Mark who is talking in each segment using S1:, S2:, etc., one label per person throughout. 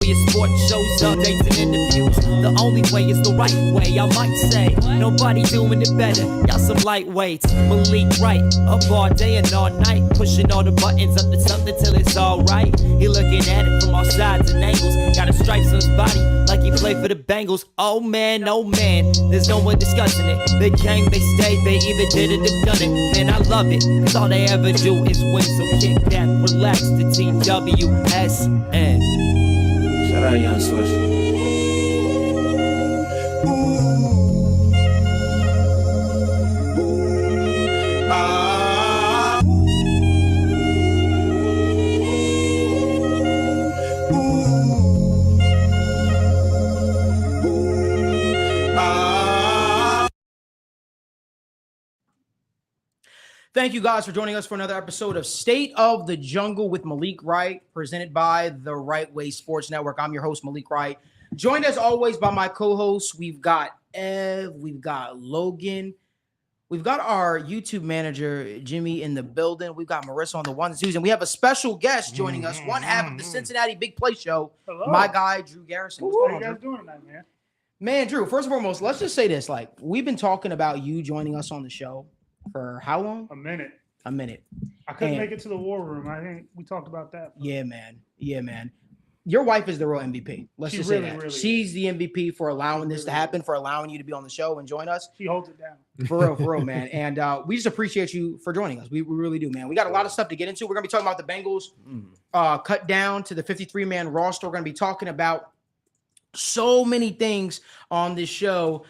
S1: Rivalry is sports shows, updates and interviews. The only way is the right way, I might say. Nobody doing it better, y'all some lightweights. Malik Wright, up all day and all night, pushing all the buttons up to something till it's alright. He looking at it from all sides and angles. Got a stripes on his body like he played for the Bengals. Oh man, there's no one discussing it. They came, they stayed, they either did it or done it. Man, I love it, cause all they ever do is win. So kick back, relax, the team WSN.
S2: Shout out Young Swish.
S3: Thank you guys for joining us for another episode of State of the Jungle with Malik Wright, presented by the Right Way Sports Network. I'm your host, Malik Wright. Joined as always by my co-hosts. We've got Ev, we've got Logan, we've got our YouTube manager, Jimmy, in the building. We've got Marissa on the ones and twos, and we have a special guest joining us, one half of the Cincinnati Big Play Show, my guy, Drew Garrison.
S4: What's going on, How you guys doing tonight, man?
S3: Man, Drew, first and foremost, let's just say this. Like, we've been talking about you joining us on the show for how long?
S4: A minute.
S3: I
S4: couldn't make it to the war room. I think we talked about that.
S3: Yeah, man. Your wife is the real MVP. Let's just say that. She's the MVP for allowing this to happen, for allowing you to be on the show and join us.
S4: She holds it down.
S3: For real, man. And we just appreciate you for joining us. We really do, man. We got a lot of stuff to get into. We're going to be talking about the Bengals cut down to the 53-man roster. We're going to be talking about so many things on this show,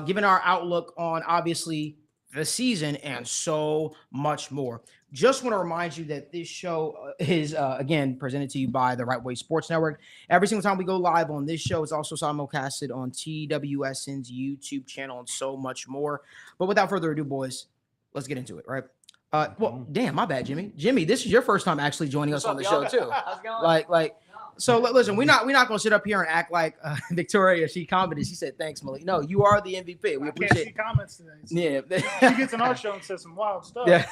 S3: giving our outlook on, obviously, the season and so much more. Just want to remind you that this show is, again, presented to you by the Right Way Sports Network. Every single time we go live on this show, it's also simulcasted on TWSN's YouTube channel and so much more. But without further ado, boys, let's get into it, right? Well, damn, my bad, Jimmy. Jimmy, this is your first time actually joining us on the show, too.
S5: How's it going?
S3: So listen, we're not gonna sit up here and act like Victoria. She commented. She said, "Thanks, Malik." No, you are the MVP. We appreciate.
S4: Can't see comments today. So
S3: yeah,
S4: she gets on our show and says some wild stuff.
S3: Yeah,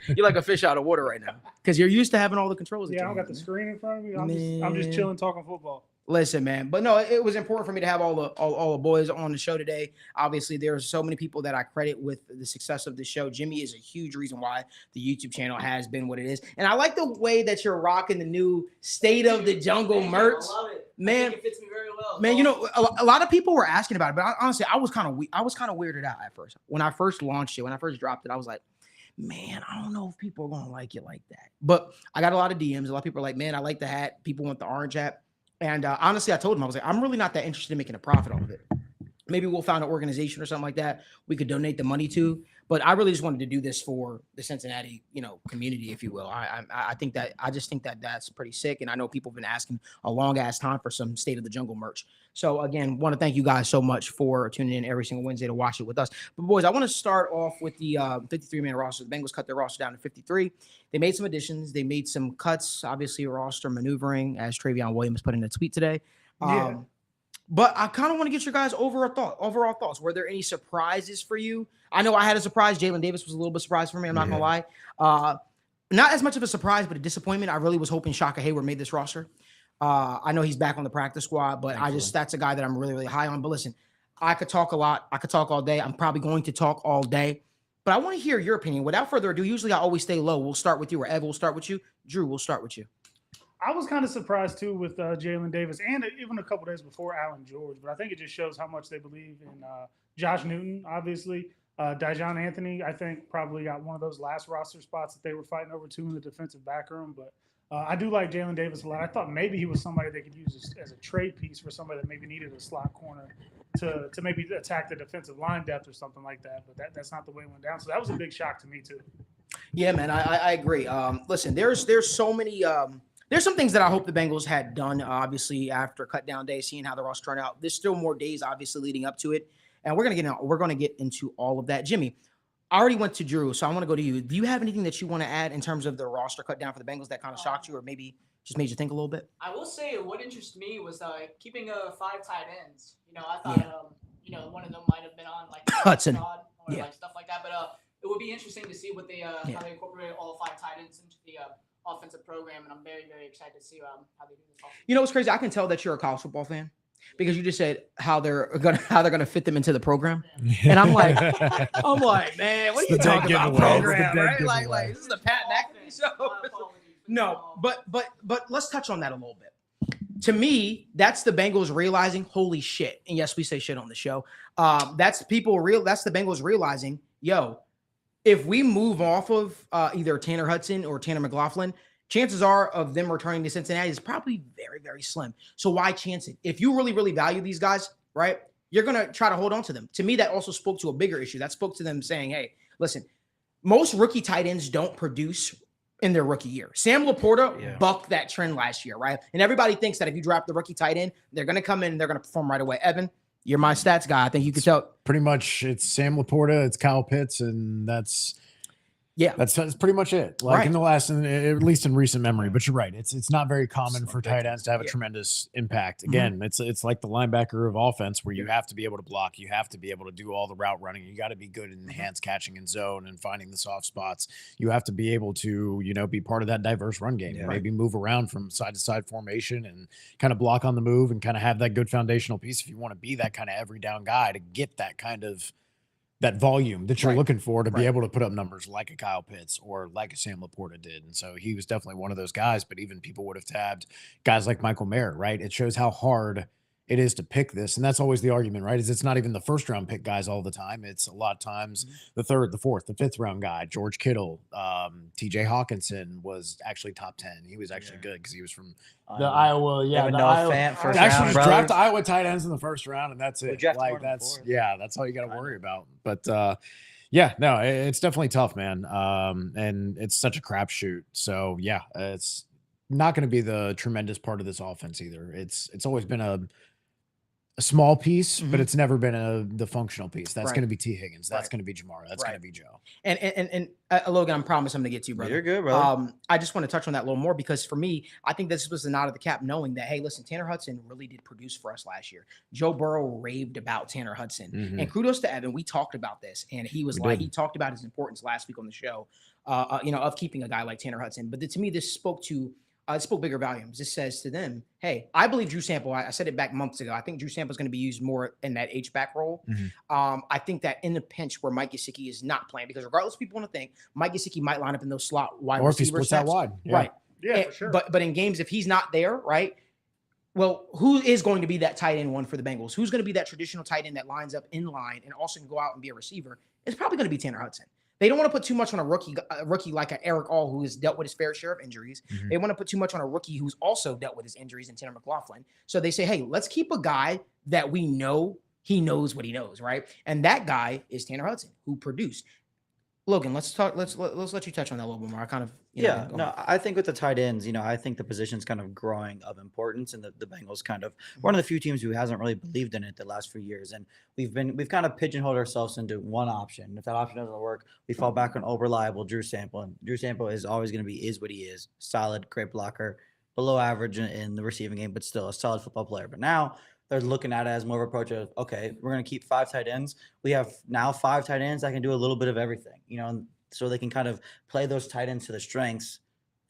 S3: you're like a fish out of water right now because you're used to having all the controls.
S4: Yeah, I don't got the screen in front of me. I'm just chilling, talking football.
S3: Listen, man, but no, it was important for me to have all the boys on the show today. Obviously, there's so many people that I credit with the success of the show. Jimmy is a huge reason why the YouTube channel has been what it is, and I like the way that you're rocking the new State of the Jungle merch.
S5: I love it.
S3: Man,
S5: I think it fits me very well.
S3: Man, you know, a lot of people were asking about it, but honestly, I was kind of weirded out at first. When I first launched it, when I first dropped it, I was like, man, I don't know if people are gonna like it like that. But I got a lot of DMs. A lot of people are like, man, I like the hat. People want the orange hat. And honestly, I told him, I was like, I'm really not that interested in making a profit off of it. Maybe we'll find an organization or something like that we could donate the money to. But I really just wanted to do this for the Cincinnati, community, if you will. I think that's pretty sick. And I know people have been asking a long ass time for some State of the Jungle merch. So again, want to thank you guys so much for tuning in every single Wednesday to watch it with us. But boys, I want to start off with the 53-man roster. The Bengals cut their roster down to 53. They made some additions. They made some cuts, obviously roster maneuvering, as Travion Williams put in a tweet today. But I kind of want to get your guys' overall thoughts. Were there any surprises for you? I know I had a surprise. Jalen Davis was a little bit surprised for me. I'm not going to lie. Not as much of a surprise, but a disappointment. I really was hoping Shaka Hayward made this roster. I know he's back on the practice squad, but that's a guy that I'm really, really high on. But listen, I could talk a lot. I could talk all day. I'm probably going to talk all day. But I want to hear your opinion. Without further ado, usually I always stay low. We'll start with you, or Ev, we'll start with you. Drew, we'll start with you.
S4: I was kind of surprised, too, with Jalen Davis and even a couple days before Allen George. But I think it just shows how much they believe in Josh Newton, obviously. Dijon Anthony, I think, probably got one of those last roster spots that they were fighting over, too, in the defensive back room. But I do like Jalen Davis a lot. I thought maybe he was somebody they could use as a trade piece for somebody that maybe needed a slot corner to maybe attack the defensive line depth or something like that. But that's not the way it went down. So that was a big shock to me, too.
S3: Yeah, man, I agree. Listen, there's so many there's some things that I hope the Bengals had done, obviously, after cut down day, seeing how the roster turned out. There's still more days, obviously, leading up to it. And we're gonna get into all of that. Jimmy, I already went to Drew, so I want to go to you. Do you have anything that you want to add in terms of the roster cut down for the Bengals that kind of shocked you or maybe just made you think a little bit?
S5: I will say what interested me was keeping 5 tight ends. I thought one of them might have been on like
S3: Hudson
S5: or like stuff like that. But it would be interesting to see what they how they incorporate all 5 tight ends into the offensive program, and I'm very, very excited to see how they do this.
S3: You know what's crazy? I can tell that you're a college football fan because you just said how they're gonna fit them into the program, and I'm like, man, what are you talking about? Program, right? Like this is the Pat McAfee show. No, but let's touch on that a little bit. To me, that's the Bengals realizing, holy shit. And yes, we say shit on the show. That's the Bengals realizing, yo, if we move off of either Tanner Hudson or Tanner McLaughlin, chances are of them returning to Cincinnati is probably very, very slim. So why chance it? If you really, really value these guys, right, you're going to try to hold on to them. To me, that also spoke to a bigger issue. That spoke to them saying, hey, listen, most rookie tight ends don't produce in their rookie year. Sam Laporta bucked that trend last year, right? And everybody thinks that if you drop the rookie tight end, they're going to come in and they're going to perform right away. Evan, you're my stats guy. I think you can tell.
S6: Pretty much it's Sam Laporta, it's Kyle Pitts, and that's pretty much it. Like in the last, at least in recent memory. But you're right. It's not very common for tight ends to have a tremendous impact. Again, it's like the linebacker of offense where you have to be able to block, you have to be able to do all the route running, you got to be good in hands catching in zone and finding the soft spots. You have to be able to, be part of that diverse run game. Maybe move around from side to side formation and kind of block on the move and kind of have that good foundational piece if you want to be that kind of every down guy to get that kind of that volume that you're looking for to be able to put up numbers like a Kyle Pitts or like a Sam Laporta did. And so he was definitely one of those guys, but even people would have tabbed guys like Michael Mayer, right? It shows how hard it is to pick this. And that's always the argument, right? Is it's not even the first round pick guys all the time. It's a lot of times the third, the fourth, the fifth round guy. George Kittle, TJ Hawkinson was actually top 10. He was actually good because he was from the Iowa. Yeah. The Iowa,
S7: first
S6: actually
S7: round,
S6: just draft Iowa tight ends in the first round. And that's it.
S7: Like
S6: that's all you got to worry about. But it's definitely tough, man. And it's such a crapshoot. So it's not going to be the tremendous part of this offense either. It's always been a small piece, but it's never been the functional piece. That's going to be T. Higgins. That's going to be Jamar. That's going to be Joe.
S3: And Logan, I promise I'm going to get to you, brother.
S7: You're good, bro.
S3: I just want to touch on that a little more because for me, I think this was the nod of the cap, knowing that, hey, listen, Tanner Hudson really did produce for us last year. Joe Burrow raved about Tanner Hudson, and kudos to Evan. We talked about this, and he talked about his importance last week on the show, of keeping a guy like Tanner Hudson. But to me, this spoke bigger volumes. This says to them, hey, I believe Drew Sample, I said it back months ago, I think Drew Sample is going to be used more in that H-back role. I think that in the pinch where Mike Gesicki is not playing, because regardless people want to think, Mike Gesicki might line up in those slot wide
S6: or if he
S3: receiver
S6: splits out wide.
S3: Right.
S4: Yeah, for sure.
S3: But in games, if he's not there, right, well, who is going to be that tight end one for the Bengals? Who's going to be that traditional tight end that lines up in line and also can go out and be a receiver? It's probably going to be Tanner Hudson. They don't want to put too much on a rookie like a Eric All, who has dealt with his fair share of injuries. They want to put too much on a rookie who's also dealt with his injuries in Tanner McLaughlin. So they say, hey, let's keep a guy that we know he knows what he knows, right? And that guy is Tanner Hudson, who produced. Logan, let's talk. Let's let you touch on that a little bit more. I kind of
S7: I think with the tight ends, I think the position's kind of growing of importance, and the Bengals kind of one of the few teams who hasn't really believed in it the last few years, and we've kind of pigeonholed ourselves into one option. If that option doesn't work, we fall back on reliable Drew Sample, and Drew Sample is always going to be what he is: solid, great blocker, below average in the receiving game, but still a solid football player. But now they're looking at it as more of an approach of, okay, we're going to keep 5 tight ends. We have now 5 tight ends that can do a little bit of everything, and so they can kind of play those tight ends to the strengths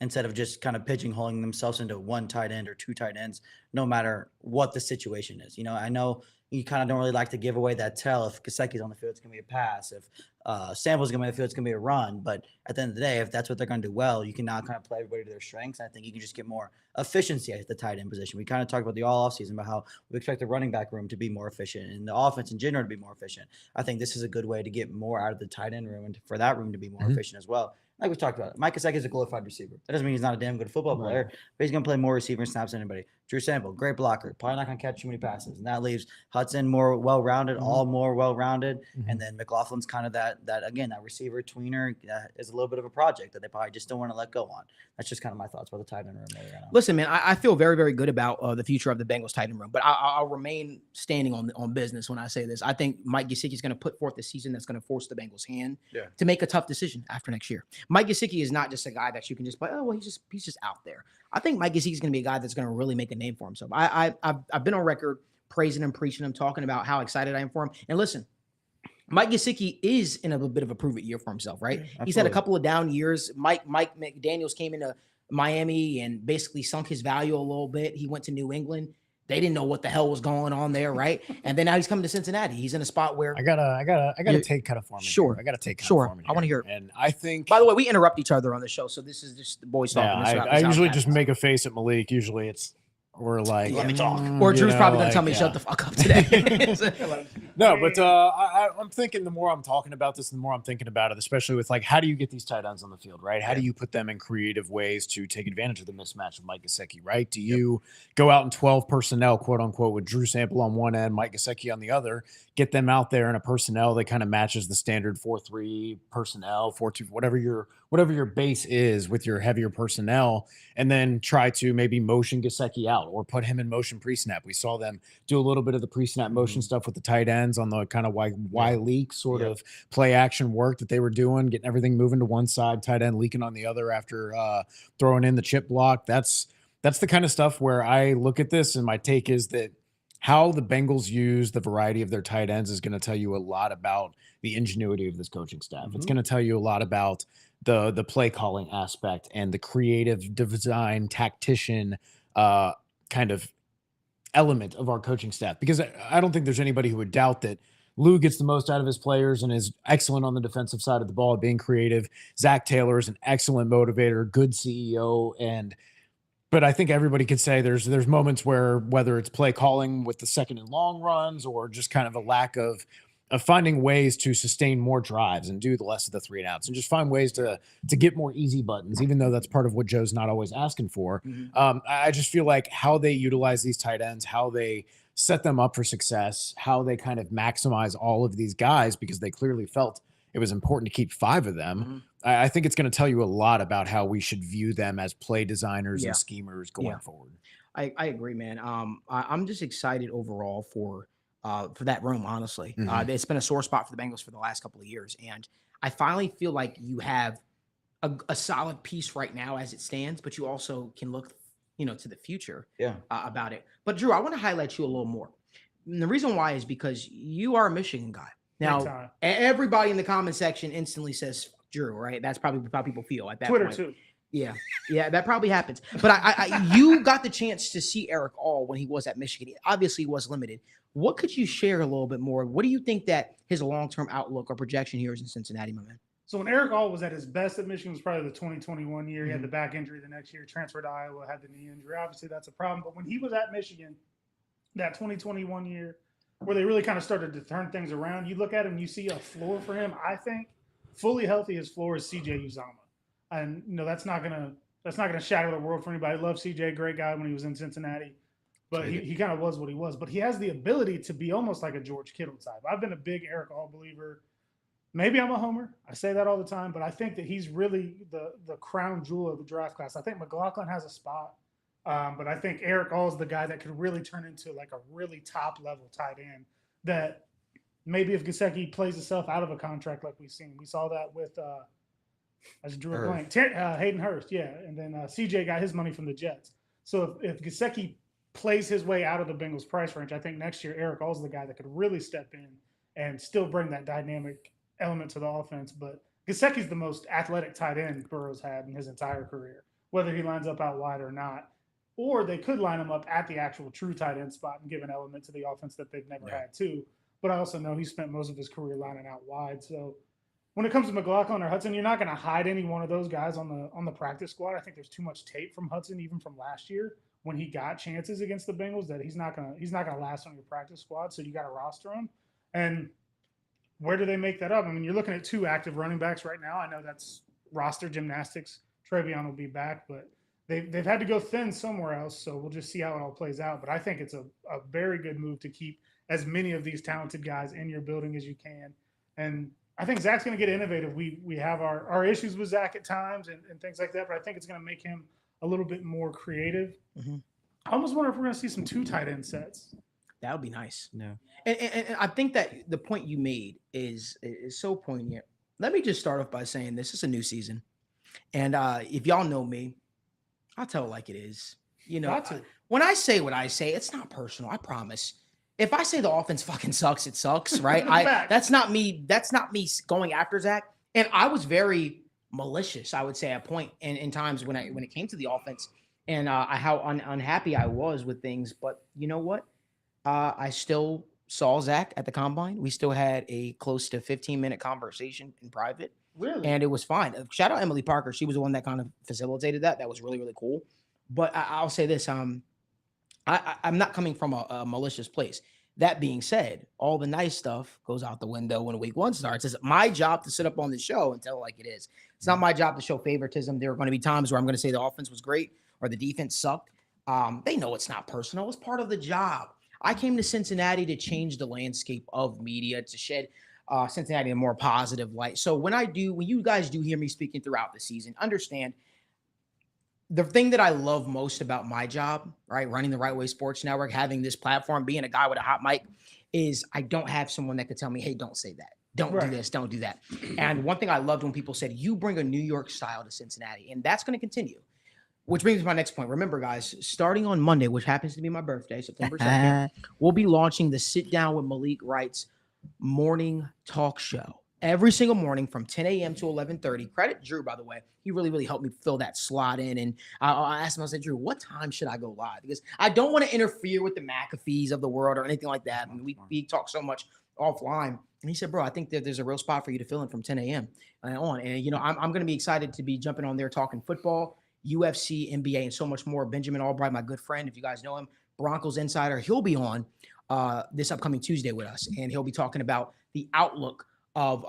S7: instead of just kind of pigeonholing themselves into 1 tight end or 2 tight ends, no matter what the situation is. I know you kind of don't really like to give away that tell. If Gesicki's on the field, it's going to be a pass. If Sample's going to be on the field, it's going to be a run. But at the end of the day, if that's what they're going to do well, you can now kind of play everybody to their strengths. I think you can just get more efficiency at the tight end position. We kind of talked about the all offseason about how we expect the running back room to be more efficient and the offense in general to be more efficient. I think this is a good way to get more out of the tight end room and for that room to be more efficient as well. Like we talked about, Mike Gesicki is a glorified receiver. That doesn't mean he's not a damn good football player, but he's going to play more receiver snaps than anybody. Drew Sample, great blocker, probably not going to catch too many passes. And that leaves Hudson more well-rounded, all more well-rounded. And then McLaughlin's kind of that receiver tweener is a little bit of a project that they probably just don't want to let go on. That's just kind of my thoughts about the tight end room right now.
S3: Listen, man, I feel very, very good about the future of the Bengals tight end room, but I'll remain standing on business when I say this. I think Mike Gesicki is going to put forth a season that's going to force the Bengals' hand to make a tough decision after next year. Mike Gesicki is not just a guy that you can just play, oh, well, he's just out there. I think Mike Gesicki is going to be a guy that's going to really make a name for himself. I've been on record praising him, preaching him, talking about how excited I am for him. And listen, Mike Gesicki is in a bit of a prove-it year for himself, right? He's had a couple of down years. Mike McDaniels came into Miami and basically sunk his value a little bit. He went to New England. They didn't know what the hell was going on there, right? And then now he's coming to Cincinnati. He's in a spot where
S6: I gotta take kind of Foreman.
S3: Sure.
S6: I gotta take kind of
S3: Sure.
S6: Foreman
S3: I want to
S6: here.
S3: hear it.
S6: And I think,
S3: By the way, we interrupt each other on the show, so this is just the boys talking.
S6: yeah,
S3: This is how-
S6: I
S3: this is how
S6: usually
S3: it
S6: just
S3: happens.
S6: make a face at Malik. Usually we're like,
S3: Let me talk.
S6: mm,
S3: Or
S6: you
S3: Drew's
S6: know,
S3: probably gonna
S6: like,
S3: tell me to
S6: yeah.
S3: shut the fuck up today.
S6: No, but I'm thinking the more I'm talking about this, the more I'm thinking about it, especially with like, how do you get these tight ends on the field, right? How do you put them in creative ways to take advantage of the mismatch of Mike Gesicki, right? Do you go out in 12 personnel, quote unquote, with Drew Sample on one end, Mike Gesicki on the other, get them out there in a personnel that kind of matches the standard 4-3 personnel, 4-2, whatever your base is with your heavier personnel, and then try to maybe motion Gesicki out or put him in motion pre-snap. We saw them do a little bit of the pre-snap motion stuff with the tight ends on the kind of Y leak sort of play action work that they were doing, getting everything moving to one side, tight end leaking on the other after throwing in the chip block. That's the kind of stuff where I look at this and my take is that how the Bengals use the variety of their tight ends is going to tell you a lot about the ingenuity of this coaching staff. It's going to tell you a lot about the play calling aspect and the creative design tactician kind of element of our coaching staff, because I don't think there's anybody who would doubt that Lou gets the most out of his players and is excellent on the defensive side of the ball, being creative. Zach Taylor is an excellent motivator, good CEO. But I think everybody could say there's moments where, whether it's play calling with the second and long runs or just kind of a lack of finding ways to sustain more drives and do the less of the 3 and outs and just find ways to get more easy buttons, even though that's part of what Joe's not always asking for. I just feel like how they utilize these tight ends, how they set them up for success, how they kind of maximize all of these guys, because they clearly felt it was important to keep 5 of them. I think it's going to tell you a lot about how we should view them as play designers and schemers going forward.
S3: I agree, man. I'm just excited overall for that room, honestly. It's been a sore spot for the Bengals for the last couple of years. And I finally feel like you have a solid piece right now as it stands, but you also can look, to the future about it. But Drew, I want to highlight you a little more. And the reason why is because you are a Michigan guy. Now, everybody in the comment section instantly says Drew, right? That's probably how people feel at that
S4: Twitter
S3: point.
S4: too.
S3: Yeah, that probably happens. But you got the chance to see Eric All when he was at Michigan. He obviously was limited. What could you share a little bit more? What do you think that his long-term outlook or projection here is in Cincinnati, my man?
S4: So when Eric All was at his best at Michigan was probably the 2021 year. He had the back injury the next year, transferred to Iowa, had the knee injury. Obviously, that's a problem. But when he was at Michigan, that 2021 year, where they really kind of started to turn things around, you look at him, you see a floor for him. I think fully healthy, his floor is CJ Uzomah. And that's not gonna shatter the world for anybody. I love CJ, great guy when he was in Cincinnati, but he kind of was what he was. But he has the ability to be almost like a George Kittle type. I've been a big Eric All believer. Maybe I'm a homer. I say that all the time, but I think that he's really the crown jewel of the draft class. I think McLaughlin has a spot, but I think Eric All is the guy that could really turn into like a really top level tight end. That maybe if Gesicki plays himself out of a contract like we've seen, we saw that with. I just drew a blank. Hayden Hurst, yeah. And then CJ got his money from the Jets. So if Gesicki plays his way out of the Bengals price range, I think next year Eric All's the guy that could really step in and still bring that dynamic element to the offense. But Gesicki's the most athletic tight end Burrow's had in his entire career, whether he lines up out wide or not. Or they could line him up at the actual true tight end spot and give an element to the offense that they've never had too. But I also know he spent most of his career lining out wide. So when it comes to McLaughlin or Hudson, you're not going to hide any one of those guys on the practice squad. I think there's too much tape from Hudson, even from last year when he got chances against the Bengals, that he's not gonna last on your practice squad. So you got to roster him. And where do they make that up? I mean, you're looking at 2 active running backs right now. I know that's roster gymnastics. Trevion will be back, but they've had to go thin somewhere else. So we'll just see how it all plays out. But I think it's a very good move to keep as many of these talented guys in your building as you can. And I think Zach's going to get innovative. We have our issues with Zach at times and things like that, but I think it's going to make him a little bit more creative. I almost wonder if we're going to see some 2 tight end sets.
S3: That would be nice.
S7: No.
S3: And I think that the point you made is so poignant. Let me just start off by saying this is a new season. And if y'all know me, I'll tell it like it is. When I say what I say, it's not personal. I promise. If I say the offense fucking sucks, it sucks, right? That's not me. That's not me going after Zach. And I was very malicious, I would say, at point in times when it came to the offense, and how unhappy I was with things. But you know what? I still saw Zach at the combine. We still had a close to 15-minute conversation in private.
S4: Really?
S3: And it was fine. Shout out Emily Parker. She was the one that kind of facilitated that. That was really, really cool. But I'll say this. I'm not coming from a malicious place. That being said, all the nice stuff goes out the window when week 1 starts. It's my job to sit up on the show and tell it like it is. It's not my job to show favoritism. There are going to be times where I'm going to say the offense was great or the defense sucked. They know it's not personal. It's part of the job. I came to Cincinnati to change the landscape of media, to shed Cincinnati in a more positive light. So when you guys do hear me speaking throughout the season, understand the thing that I love most about my job, right, running the Right Way Sports Network, having this platform, being a guy with a hot mic, is I don't have someone that could tell me, hey, don't say that. Don't do this. Don't do that. And one thing I loved when people said, you bring a New York style to Cincinnati, and that's going to continue. Which brings me to my next point. Remember, guys, starting on Monday, which happens to be my birthday, September 2nd, we'll be launching the Sit Down with Malik Wright's morning talk show. Every single morning from 10 a.m. to 11:30. Credit Drew, by the way. He really, really helped me fill that slot in. And I asked him, I said, Drew, what time should I go live? Because I don't want to interfere with the McAfees of the world or anything like that. I mean, we talk so much offline. And he said, bro, I think that there's a real spot for you to fill in from 10 a.m. on. And, you know, I'm going to be excited to be jumping on there talking football, UFC, NBA, and so much more. Benjamin Albright, my good friend, if you guys know him, Broncos insider, he'll be on this upcoming Tuesday with us. And he'll be talking about the outlook of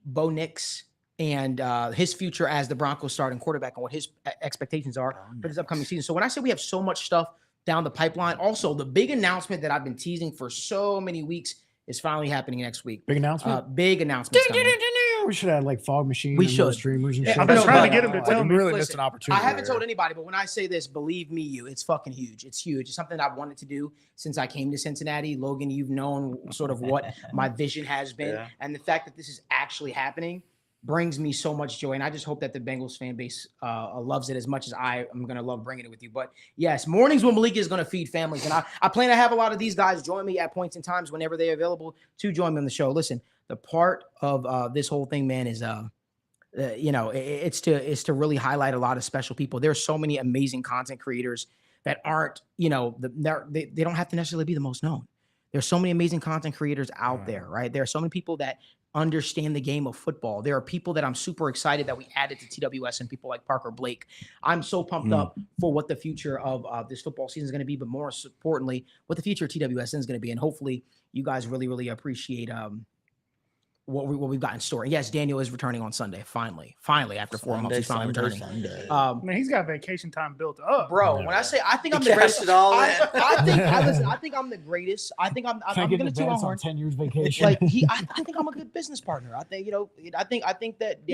S3: Bo Nix and his future as the Broncos starting quarterback and what his expectations are for this upcoming season. So when I say we have so much stuff down the pipeline, also the big announcement that I've been teasing for so many weeks is finally happening next week.
S6: Big announcement.
S3: Big announcement.
S6: We should have like fog machine.
S3: We
S6: and
S3: should.
S6: streamers and
S4: Yeah,
S6: shit.
S4: I've been trying to get him to tell me.
S6: Really
S3: Listen,
S6: missed an opportunity.
S3: I haven't
S6: there.
S3: told anybody, but when I say this, believe me, it's fucking huge. It's huge. It's something I've wanted to do since I came to Cincinnati. Logan, you've known sort of what my vision has been.
S7: Yeah.
S3: And the fact that this is actually happening brings me so much joy. And I just hope that the Bengals fan base loves it as much as I am going to love bringing it with you. But yes, mornings when Malik is going to feed families. And I plan to have a lot of these guys join me at points in times whenever they're available to join me on the show. Listen, the part of this whole thing, man, is you know, it's to really highlight a lot of special people. There's so many amazing content creators that aren't, you know, they don't have to necessarily be the most known. There's so many amazing content creators out there, right? There are so many people that understand the game of football. There are people that I'm super excited that we added to TWS and people like Parker Blake. I'm so pumped up for what the future of this football season is going to be, but more importantly, what the future of TWSN is going to be. And hopefully you guys really, really appreciate what we've got in store. And yes, Daniel is returning on Sunday. Finally, after 4 months, he's finally returning.
S4: Man, he's got vacation time built up,
S3: bro. When I say I think I'm the greatest,
S7: it all in.
S3: I think I'm the greatest. I think I'm
S6: Can't get
S3: going to
S6: advance on 10 years vacation.
S3: like I think I'm a good business partner. I think, you know, I think that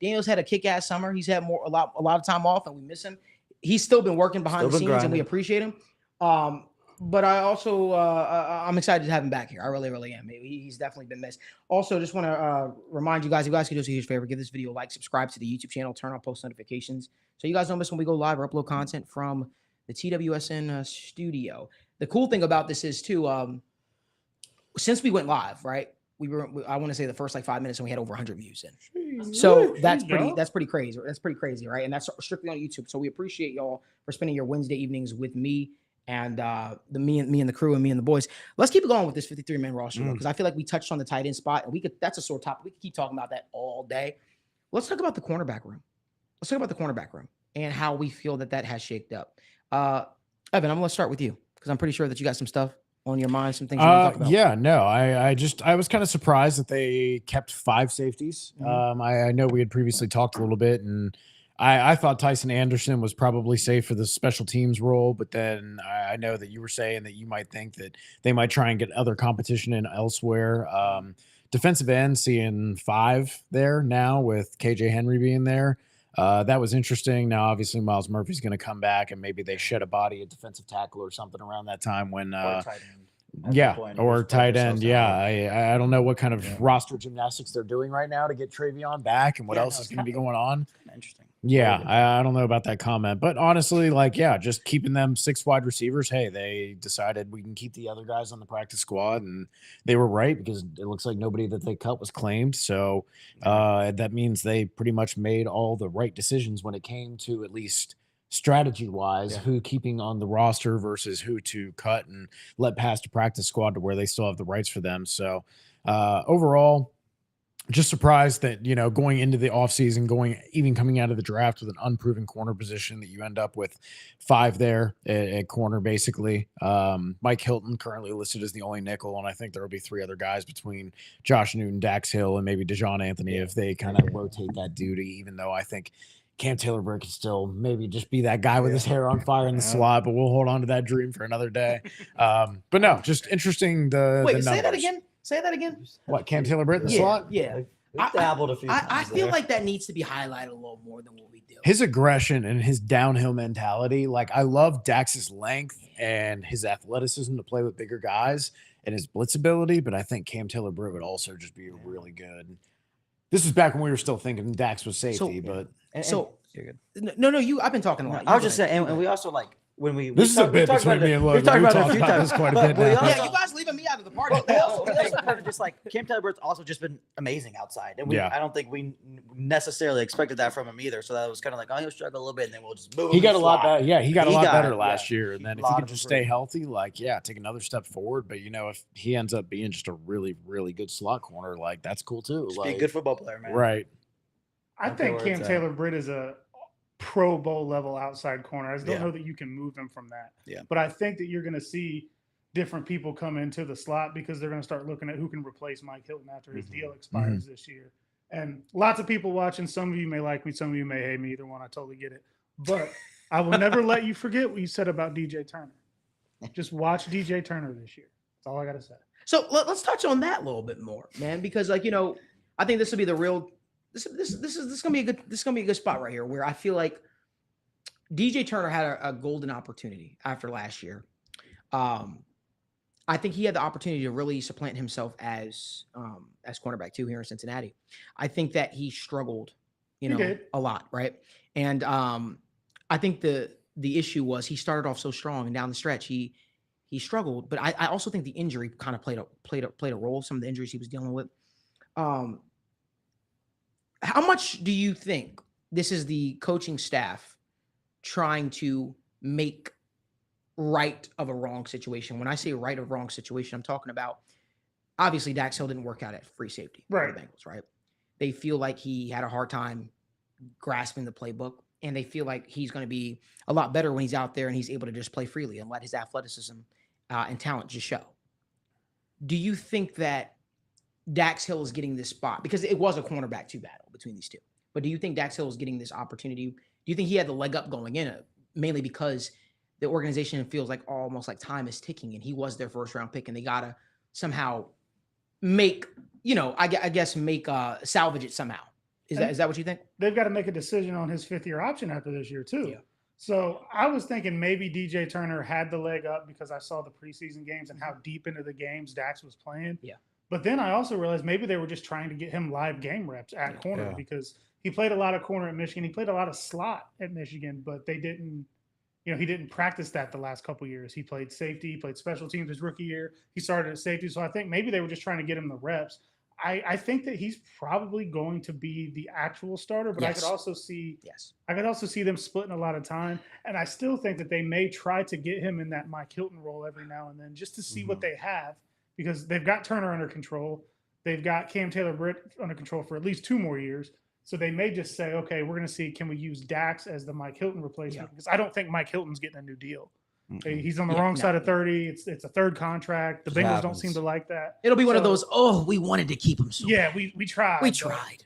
S3: Daniel's had a kick-ass summer. He's had a lot of time off, and we miss him. He's still been working behind the scenes, and we appreciate him. But I also I'm excited to have him back here. I really, really am. He's definitely been missed. Also, just want to remind you guys, if you guys could do us a huge favor, give this video a like, subscribe to the YouTube channel, turn on post notifications so you guys don't miss when we go live or upload content from the TWSN studio. The cool thing about this is too, since we went live, right? I want to say the first like 5 minutes and we had over 100 views in. So that's pretty crazy. That's pretty crazy, right? And that's strictly on YouTube. So we appreciate y'all for spending your Wednesday evenings with me and me and the crew and me and the boys. Let's keep going with this 53-man roster because I feel like we touched on the tight end spot and that's a sore topic. We could keep talking about that all day. Let's talk about the cornerback room. And how we feel that has shaped up. Evan, I'm going to start with you because I'm pretty sure that you got some stuff on your mind, some things you want to talk about.
S6: Yeah, no, I was kind of surprised that they kept 5 safeties. I know we had previously talked a little bit, and I thought Tyson Anderson was probably safe for the special teams role, but then I know that you were saying that you might think that they might try and get other competition in elsewhere. Defensive end, seeing 5 there now with KJ Henry being there. That was interesting. Now, obviously, Miles Murphy's going to come back, and maybe they shed a body at defensive tackle or something around that time when or tight end. Yeah, I don't know what kind of roster gymnastics they're doing right now to get Travion back and what else is going to be going on.
S7: Interesting.
S6: Yeah, I don't know about that comment, but honestly, like, yeah, just keeping them 6 wide receivers. Hey, they decided we can keep the other guys on the practice squad, and they were right because it looks like nobody that they cut was claimed. So that means they pretty much made all the right decisions when it came to at least strategy wise, who keeping on the roster versus who to cut and let pass to practice squad to where they still have the rights for them. So overall, just surprised that, going into the offseason, even coming out of the draft with an unproven corner position, that you end up with 5 there at corner, basically. Mike Hilton currently listed as the only nickel, and I think there will be 3 other guys between Josh Newton, Dax Hill, and maybe DeJohn Anthony if they kind of rotate that duty, even though I think Cam Taylor-Britt can still maybe just be that guy with his hair on fire in the slot, but we'll hold on to that dream for another day. But no, just interesting.
S3: Wait, say that again. Say that again.
S6: What, Cam Taylor-Britt in the slot?
S3: Yeah.
S7: We've dabbled a few times
S3: I feel like that needs to be highlighted a little more than what we do.
S6: His aggression and his downhill mentality. Like, I love Dax's length and his athleticism to play with bigger guys and his blitz ability, but I think Cam Taylor-Britt would also just be really good. This is back when we were still thinking Dax was safety, but
S7: you're good.
S3: No, I've been talking a lot.
S7: I was just saying, and we also like when we
S6: this is a bit between me and Logan.
S7: We've talked about it a few
S6: about
S7: times.
S6: this quite a bit now.
S3: Yeah, you guys leaving me out of the party.
S7: We also kind of just like Cam Taylor-Britt's also just been amazing outside, and I don't think we necessarily expected that from him either. So that was kind of like, he'll struggle a little bit, and then we'll just move.
S6: He got a lot better. Yeah, he got a lot better last year, and then if he can just stay healthy, take another step forward. But if he ends up being just a really, really good slot corner, that's cool too.
S7: Just be a good football player, man.
S6: Right.
S4: I think Cam Taylor-Britt is a Pro Bowl level outside corner. I just don't know that you can move him from that.
S7: Yeah.
S4: But I think that you're going to see different people come into the slot because they're going to start looking at who can replace Mike Hilton after his deal expires this year. And lots of people watching. Some of you may like me. Some of you may hate me. Either one, I totally get it. But I will never let you forget what you said about DJ Turner. Just watch DJ Turner this year. That's all I got to say.
S3: So let's touch on that a little bit more, man, because I think this will be the real. This is gonna be a good spot right here where I feel like DJ Turner had a golden opportunity after last year. I think he had the opportunity to really supplant himself as cornerback too here in Cincinnati. I think that he struggled, a lot, right? And I think the issue was he started off so strong and down the stretch he struggled. But I also think the injury kind of played a role. Some of the injuries he was dealing with. How much do you think this is the coaching staff trying to make right of a wrong situation? When I say right of wrong situation, I'm talking about obviously Dax Hill didn't work out at free safety for the Bengals, right? They feel like he had a hard time grasping the playbook, and they feel like he's going to be a lot better when he's out there and he's able to just play freely and let his athleticism and talent just show. Do you think that Dax Hill is getting this spot? Because it was a cornerback 2 battle between these two. But do you think Dax Hill is getting this opportunity? Do you think he had the leg up going in, mainly because the organization feels like almost like time is ticking and he was their first round pick and they got to somehow make, salvage it somehow. Is that what you think?
S4: They've got to make a decision on his 5th-year option after this year too. Yeah. So I was thinking maybe DJ Turner had the leg up because I saw the preseason games and how deep into the games Dax was playing.
S3: Yeah.
S4: But then I also realized maybe they were just trying to get him live game reps at corner because he played a lot of corner at Michigan. He played a lot of slot at Michigan, but they didn't, he didn't practice that the last couple of years. He played safety, he played special teams his rookie year. He started at safety. So I think maybe they were just trying to get him the reps. I think that he's probably going to be the actual starter, but I could also see them splitting a lot of time. And I still think that they may try to get him in that Mike Hilton role every now and then just to see what they have. Because they've got Turner under control. They've got Cam Taylor-Britt under control for at least 2 more years. So they may just say, okay, we're going to see, can we use Dax as the Mike Hilton replacement? Because I don't think Mike Hilton's getting a new deal. He's on the wrong side of 30. It's a 3rd contract. The Bengals don't seem to like that.
S3: It'll be one of those, we wanted to keep him. So
S4: we tried.
S3: We tried.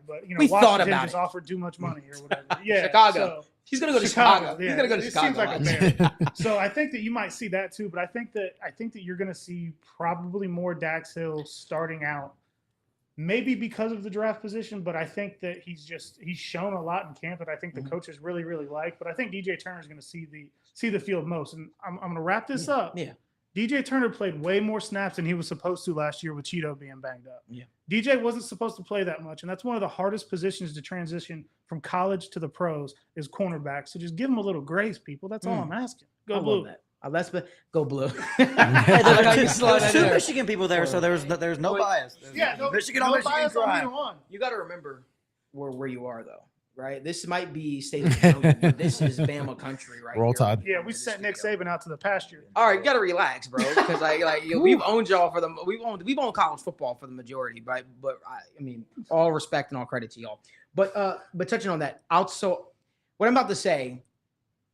S4: But
S3: we thought about
S4: just
S3: it.
S4: offered too much money or whatever. Yeah,
S3: Chicago. He's gonna go to Chicago.
S4: Yeah.
S3: He's gonna go to Chicago.
S4: Seems like a bear. So I think that you might see that too. But I think that you're gonna see probably more Dax Hill starting out. Maybe because of the draft position, but I think that he's shown a lot in camp that I think the coaches really, really like. But I think DJ Turner is going to see the field most. And I'm going to wrap this up.
S3: Yeah.
S4: DJ Turner played way more snaps than he was supposed to last year with Cheeto being banged up.
S3: Yeah.
S4: DJ wasn't supposed to play that much, and that's one of the hardest positions to transition from college to the pros is cornerback. So just give him a little grace, people. That's all I'm asking. Go Blue.
S3: Let's go Blue.
S7: There's two Michigan people there, so there's no bias. Michigan on Michigan
S4: bias on
S7: drive.
S4: either one.
S3: You got to remember where you are, though, right? This might be state of Georgia, but this is Bama country, right?
S6: Roll Tide.
S4: Yeah, we sent Nick Saban out to the pasture.
S3: All right, you got to relax, bro, because we've owned y'all for we've owned college football for the majority, right? But I mean, all respect and all credit to y'all. But touching on that, what I'm about to say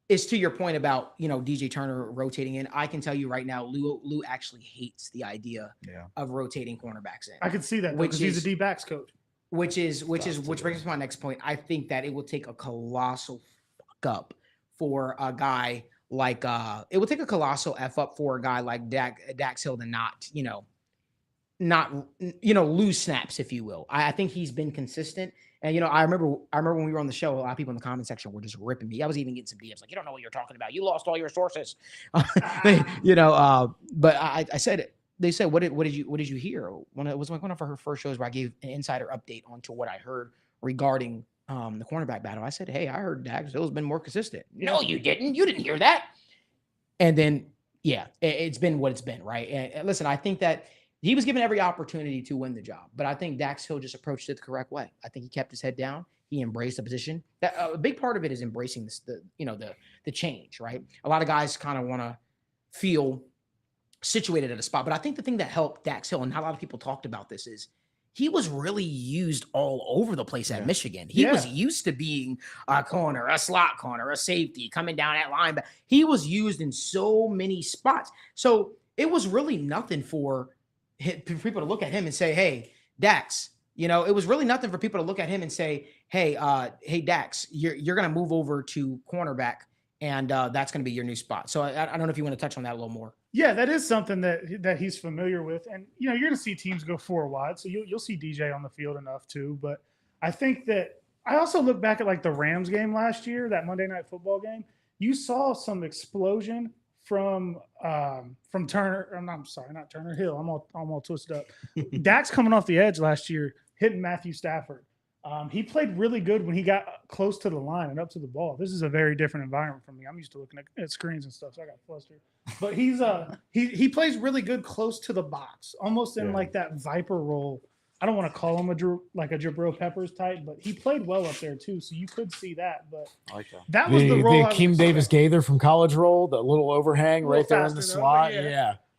S3: is to your point about DJ Turner rotating in. I can tell you right now, Lou actually hates the idea of rotating cornerbacks in.
S4: I can see that because he's a D-backs coach.
S3: Which brings me to my next point. I think that it will take a colossal fuck up for a guy like it would take a colossal f up for a guy like Dax Hill to not lose snaps, if you will. I think he's been consistent. And I remember when we were on the show, a lot of people in the comment section were just ripping me. I was even getting some DMs like, "You don't know what you're talking about. You lost all your sources." But I said it. They said, what did you hear? It was like one of her first shows where I gave an insider update onto what I heard regarding the cornerback battle. I said, "Hey, I heard Dax Hill's been more consistent." No, you didn't. You didn't hear that. And then, it's been what it's been, right? And listen, I think that he was given every opportunity to win the job, but I think Dax Hill just approached it the correct way. I think he kept his head down. He embraced the position. That a big part of it is embracing the change, right? A lot of guys kind of want to feel situated at a spot, but I think the thing that helped Dax Hill, and not a lot of people talked about this, is he was really used all over the place at Michigan. He was used to being a corner, a slot corner, a safety, coming down at linebacker. He was used in so many spots. So it was really nothing for people to look at him and say, "Hey, Dax," it was really nothing for people to look at him and say, "Hey, Dax, you're going to move over to cornerback, and that's going to be your new spot." So I don't know if you want to touch on that a little more.
S4: Yeah, that is something that he's familiar with, and you're going to see teams go 4 wide, so you'll see DJ on the field enough too. But I think that I also look back at like the Rams game last year, that Monday Night Football game. You saw some explosion from Turner. I'm sorry, not Turner Hill. I'm all twisted up. Dax coming off the edge last year, hitting Matthew Stafford. He played really good when he got close to the line and up to the ball. This is a very different environment for me. I'm used to looking at screens and stuff, so I got flustered. But he's he plays really good close to the box, almost in like that Viper role. I don't want to call him a Jabril Peppers type, but he played well up there too. So you could see that. But
S7: I like
S4: that was the role.
S6: The Akeem Davis Gaither from college role, the little overhang right there in the slot.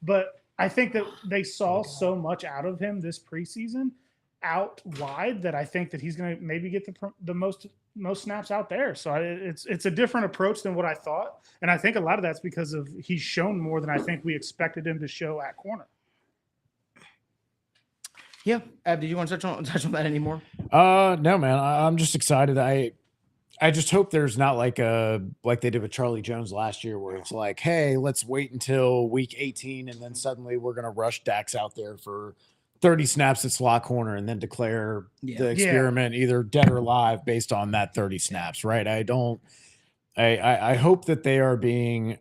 S4: But I think that they saw so much out of him this preseason out wide that I think that he's going to maybe get the most snaps out there. So it's a different approach than what I thought. And I think a lot of that's because he's shown more than I think we expected him to show at corner.
S3: Yeah. Did you want to touch on that anymore?
S6: No, man. I'm just excited. I just hope there's not like they did with Charlie Jones last year, where it's like, hey, let's wait until week 18 and then suddenly we're gonna rush Dax out there for 30 snaps at slot corner and then declare the experiment either dead or alive based on that 30 snaps, right? I hope that they are being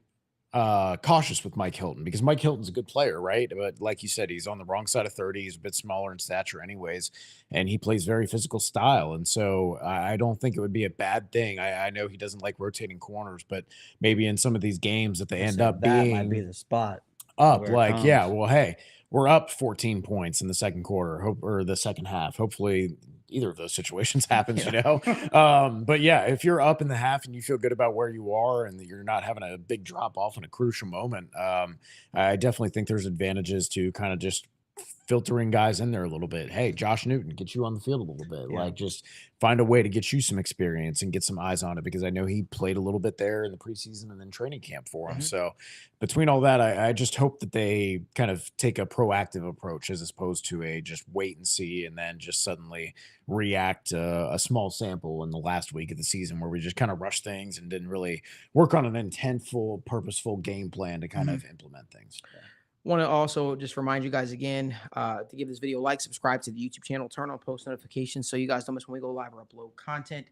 S6: cautious with Mike Hilton, because Mike Hilton's a good player, right? But like you said, he's on the wrong side of 30. He's a bit smaller in stature anyways, and he plays very physical style. And so I don't think it would be a bad thing. I know he doesn't like rotating corners, but maybe in some of these games that they end up being
S7: might be the spot
S6: up, like, well, hey, we're up 14 points in the second quarter, or the second half. Hopefully either of those situations happens, but yeah, if you're up in the half and you feel good about where you are and that you're not having a big drop off in a crucial moment, I definitely think there's advantages to kind of just filtering guys in there a little bit. Hey, Josh Newton, get you on the field a little bit. Like, just find a way to get you some experience and get some eyes on it, because I know he played a little bit there in the preseason and then training camp for him. So between all that, I just hope that they kind of take a proactive approach as opposed to a just wait and see and then just suddenly react to a small sample in the last week of the season where we just kind of rushed things and didn't really work on an intentful, purposeful game plan to kind of implement things.
S3: Want to also just remind you guys again to give this video a like, subscribe to the YouTube channel, turn on post notifications so you guys don't miss when we go live or upload content.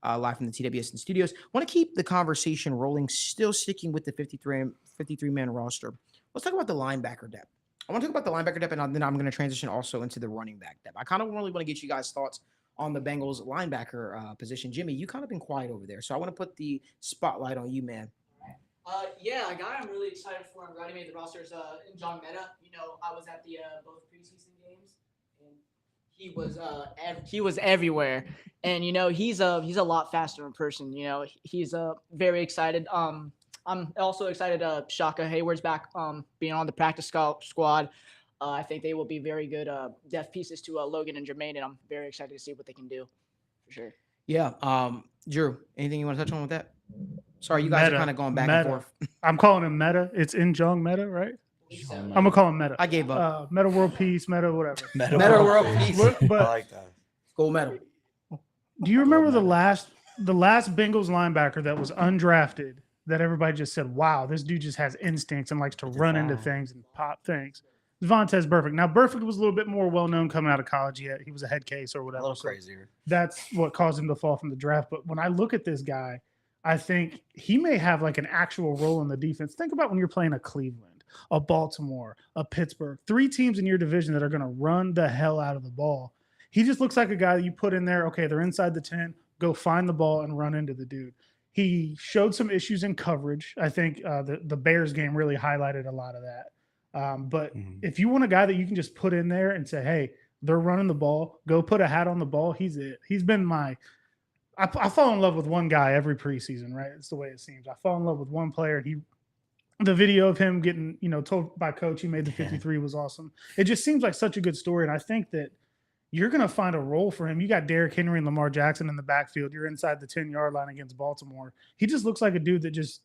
S3: live from the TWSN studios. Want to keep the conversation rolling, still sticking with the 53-man roster. Let's talk about the linebacker depth. I want to talk about the linebacker depth, and then I'm going to transition also into the running back depth. I kind of really want to get you guys' thoughts on the Bengals linebacker position. Jimmy, you kind of been quiet over there, so I want to put the spotlight on you, man.
S5: Yeah, a guy I'm really excited for. I'm glad he made the roster is in John Meta. You know, I was at the both preseason games, and he was everywhere. And you know, he's a lot faster in person. You know, he's very excited. I'm also excited. Shaka Hayward's back, being on the practice squad. I think they will be very good depth pieces to Logan and Jermaine, and I'm very excited to see what they can do, for sure.
S3: Yeah. Drew, anything you want to touch on with that? Sorry, you guys are kind of going back and forth.
S4: I'm calling him Meta. It's in Jung Meta, right? I'm gonna call him Meta.
S3: I gave up.
S4: Meta World Peace, Meta whatever.
S3: Meta World Peace.
S4: But
S7: I like that.
S3: Gold medal.
S4: Do you remember the last Bengals linebacker that was undrafted that everybody just said, wow, this dude just has instincts and likes to run into things and pop things? Vontaze Burfict. Now, Burfict was a little bit more well-known coming out of college. He was a head case or whatever.
S7: A little crazier.
S4: That's what caused him to fall from the draft. But when I look at this guy, I think he may have like an actual role in the defense. Think about when you're playing a Cleveland, a Baltimore, a Pittsburgh, 3 teams in your division that are going to run the hell out of the ball. He just looks like a guy that you put in there. Okay, they're inside the 10, go find the ball and run into the dude. He showed some issues in coverage. I think the Bears game really highlighted a lot of that. But if you want a guy that you can just put in there and say, hey, they're running the ball, go put a hat on the ball, he's it. He's been I fall in love with one guy every preseason, right? It's the way it seems. I fall in love with one player. The video of him getting, told by coach he made the 53 was awesome. It just seems like such a good story. And I think that you're going to find a role for him. You got Derrick Henry and Lamar Jackson in the backfield. You're inside the 10-yard line against Baltimore. He just looks like a dude that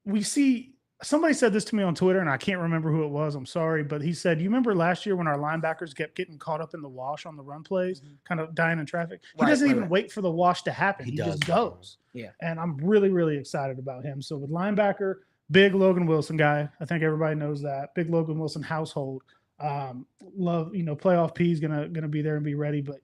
S4: we see. Somebody said this to me on Twitter, and I can't remember who it was. I'm sorry. But he said, you remember last year when our linebackers kept getting caught up in the wash on the run plays, kind of dying in traffic? He doesn't even wait for the wash to happen. He just goes.
S3: Yeah.
S4: And I'm really, really excited about him. So with linebacker, big Logan Wilson guy. I think everybody knows that. Big Logan Wilson household. Love, playoff P is gonna be there and be ready. But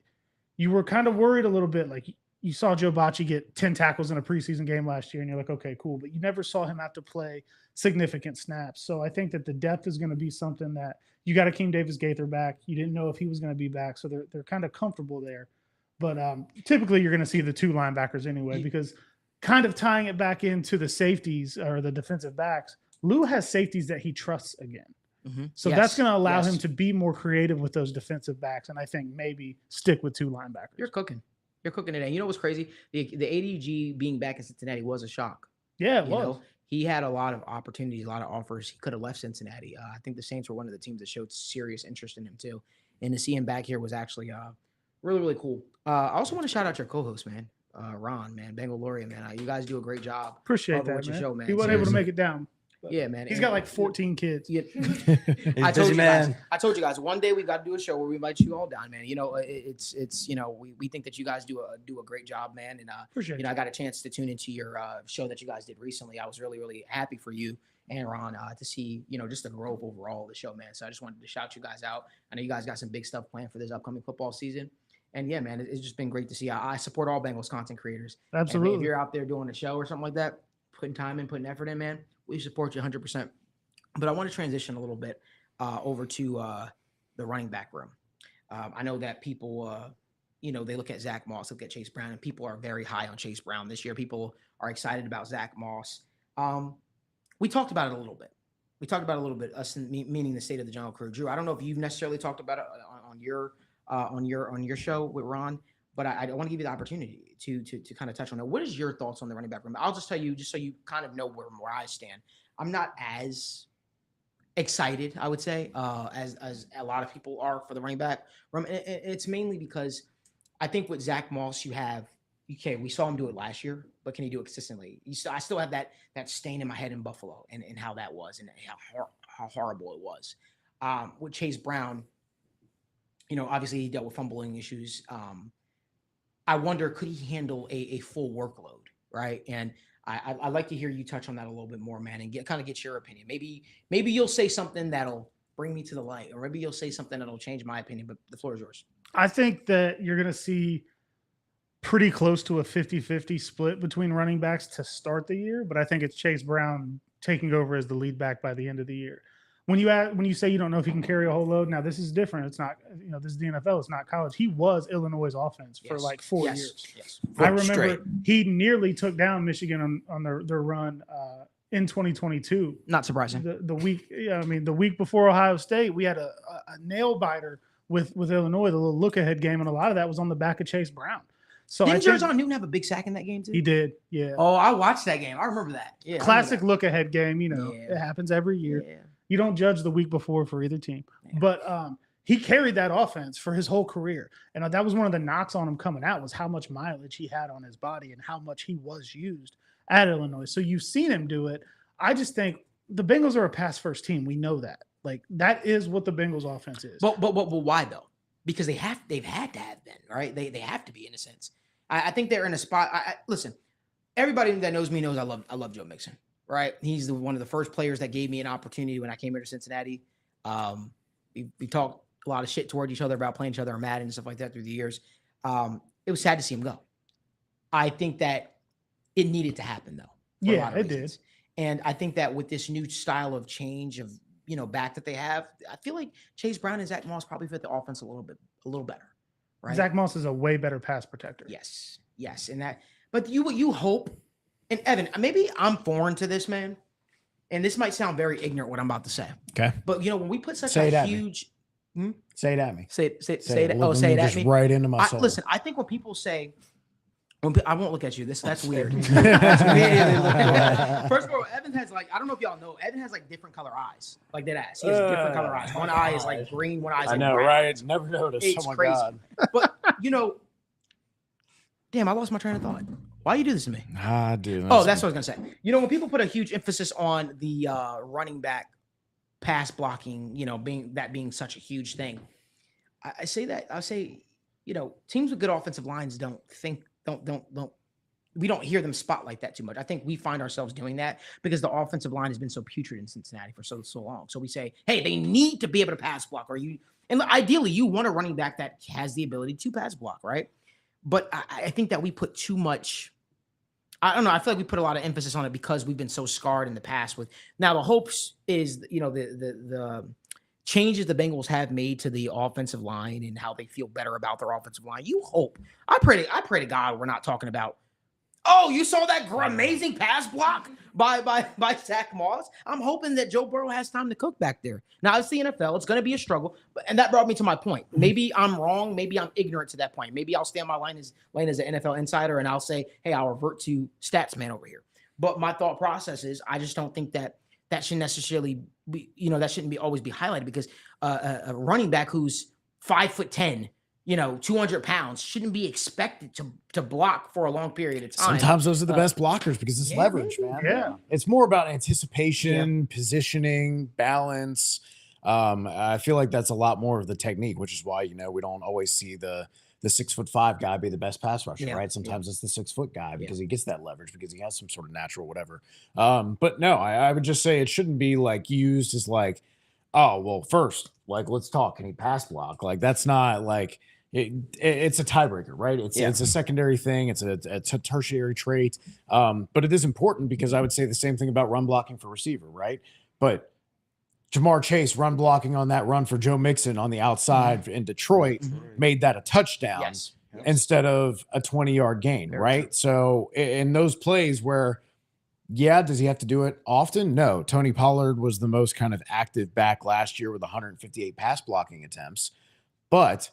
S4: you were kind of worried a little bit. Like you saw Joe Bacci get 10 tackles in a preseason game last year, and you're like, okay, cool. But you never saw him have to play significant snaps. So I think that the depth is going to be something that you got Akeem Davis-Gaither back. You didn't know if he was going to be back, so they're kind of comfortable there. But typically you're going to see the 2 linebackers anyway, because kind of tying it back into the safeties or the defensive backs, Lou has safeties that he trusts again.
S3: Mm-hmm.
S4: So that's going to allow him to be more creative with those defensive backs, and I think maybe stick with 2 linebackers.
S3: You're cooking today. You know what's crazy? The ADG being back in Cincinnati was a shock.
S4: Yeah, it was.
S3: He had a lot of opportunities, a lot of offers. He could have left Cincinnati. I think the Saints were one of the teams that showed serious interest in him too. And to see him back here was actually really, really cool. I also want to shout out your co-host, man. Ron, man, Bengal Laureate, man. You guys do a great job.
S4: Appreciate that,
S3: with your
S4: man.
S3: show, man.
S4: He wasn't able to make it down.
S3: Yeah, man.
S4: He's got like 14 kids.
S3: Yeah.
S7: I told
S3: you guys, one day we got to do a show where we invite you all down, man. It's we think that you guys do a great job, man. And
S4: Appreciate
S3: I got a chance to tune into your show that you guys did recently. I was really, really happy for you and Ron to see, just the growth overall of the show, man. So I just wanted to shout you guys out. I know you guys got some big stuff planned for this upcoming football season. And yeah, man, it's just been great to see. I support all Bengals content creators.
S4: Absolutely.
S3: And if you're out there doing a show or something like that, putting time in, putting effort in, man, we support you 100%. But I want to transition a little bit over to the running back room. I know that people, they look at Zach Moss, look at Chase Brown, and people are very high on Chase Brown this year. People are excited about Zach Moss. We talked about it a little bit. Us meaning the state of the jungle crew. Drew, I don't know if you've necessarily talked about it on your show with Ron, but I want to give you the opportunity to kind of touch on it. What is your thoughts on the running back room? I'll just tell you, just so you kind of know where I stand. I'm not as excited, I would say, as a lot of people are for the running back room. And it's mainly because I think with Zach Moss, we saw him do it last year, but can he do it consistently? I still have that stain in my head in Buffalo and how that was and how horrible it was. With Chase Brown, obviously he dealt with fumbling issues. I wonder, could he handle a full workload, right? And I'd like to hear you touch on that a little bit more, man, and get your opinion. Maybe you'll say something that'll bring me to the light, or maybe you'll say something that'll change my opinion, but the floor is yours.
S4: I think that you're going to see pretty close to a 50-50 split between running backs to start the year, but I think it's Chase Brown taking over as the lead back by the end of the year. When you say you don't know if he can carry a whole load, now this is different. It's not, this is the NFL. It's not college. He was Illinois' offense for like 4 years.
S3: Yes.
S4: I remember he nearly took down Michigan on their run in 2022.
S3: Not surprising.
S4: The week before Ohio State, we had a nail biter with Illinois, the little look ahead game, and a lot of that was on the back of Chase Brown. So
S3: didn't Jer'Zhan Newton have a big sack in that game too?
S4: He did, yeah.
S3: Oh, I watched that game. I remember that. Yeah,
S4: classic look ahead game. It happens every year.
S3: Yeah.
S4: You don't judge the week before for either team, but he carried that offense for his whole career, and that was one of the knocks on him coming out was how much mileage he had on his body and how much he was used at Illinois. So you've seen him do it. I just think the Bengals are a pass first team. We know that. Like that is what the Bengals offense is.
S3: But why though? Because they've had to have been, right? They have to be in a sense. I think they're in a spot. Listen, everybody that knows me knows I love Joe Mixon, right? He's one of the first players that gave me an opportunity when I came here to Cincinnati. We talked a lot of shit toward each other about playing each other on Madden and stuff like that through the years. It was sad to see him go. I think that it needed to happen though.
S4: Yeah, it did.
S3: And I think that with this new style of change of back that they have, I feel like Chase Brown and Zach Moss probably fit the offense a little better. Right?
S4: Zach Moss is a way better pass protector.
S3: Yes, and that. But you hope, and Evan, maybe I'm foreign to this, man, and this might sound very ignorant what I'm about to say.
S6: Okay.
S3: But when we put such a huge,
S6: say it at me.
S3: Say it. Oh, say it at me.
S6: Right into my soul.
S3: Listen, I think when people say. I won't look at you. That's weird. That's weird. First of all, Evan has I don't know if y'all know, Evan has different color eyes. Like that ass. He has different color eyes. One eye is green, one eye is
S6: I know,
S3: brown.
S6: right? Never noticed.
S3: It's
S6: oh my
S3: crazy.
S6: God.
S3: But damn, I lost my train of thought. Why you do this to me?
S6: Dude.
S3: That's what I was gonna say. When people put a huge emphasis on the running back pass blocking, being such a huge thing, I say teams with good offensive lines don't we don't hear them spotlight that too much. I think we find ourselves doing that because the offensive line has been so putrid in Cincinnati for so long. So we say, hey, they need to be able to pass block, and ideally you want a running back that has the ability to pass block, right? But I think that we put too much. I don't know. I feel like we put a lot of emphasis on it because we've been so scarred in the past. Now the hopes is the changes the Bengals have made to the offensive line and how they feel better about their offensive line. You hope. I pray to God we're not talking about, oh, you saw that amazing pass block by Zach Moss? I'm hoping that Joe Burrow has time to cook back there. Now, it's the NFL. It's going to be a struggle. And that brought me to my point. Maybe I'm wrong. Maybe I'm ignorant to that point. Maybe I'll stay on my lane as an NFL insider and I'll say, hey, I'll revert to stats man over here. But my thought process is I just don't think that should necessarily be, that shouldn't always be highlighted because a running back who's 5'10", 200 pounds shouldn't be expected to block for a long period of time.
S6: Sometimes those are the best blockers because it's leverage, man.
S4: Yeah.
S6: It's more about anticipation, positioning, balance. I feel like that's a lot more of the technique, which is why, we don't always see the 6'5" guy be the best pass rusher, right? Sometimes it's the 6 foot guy because he gets that leverage because he has some sort of natural whatever. But no, I would just say it shouldn't be used as oh, well, first, let's talk. Can he pass block? That's not it's a tiebreaker, right? It's a secondary thing. It's a tertiary trait. But it is important because I would say the same thing about run blocking for receiver, right? But Jamar Chase run blocking on that run for Joe Mixon on the outside in Detroit made that a touchdown instead of a 20-yard gain, right? So in those plays where, does he have to do it often? No. Tony Pollard was the most kind of active back last year with 158 pass blocking attempts. But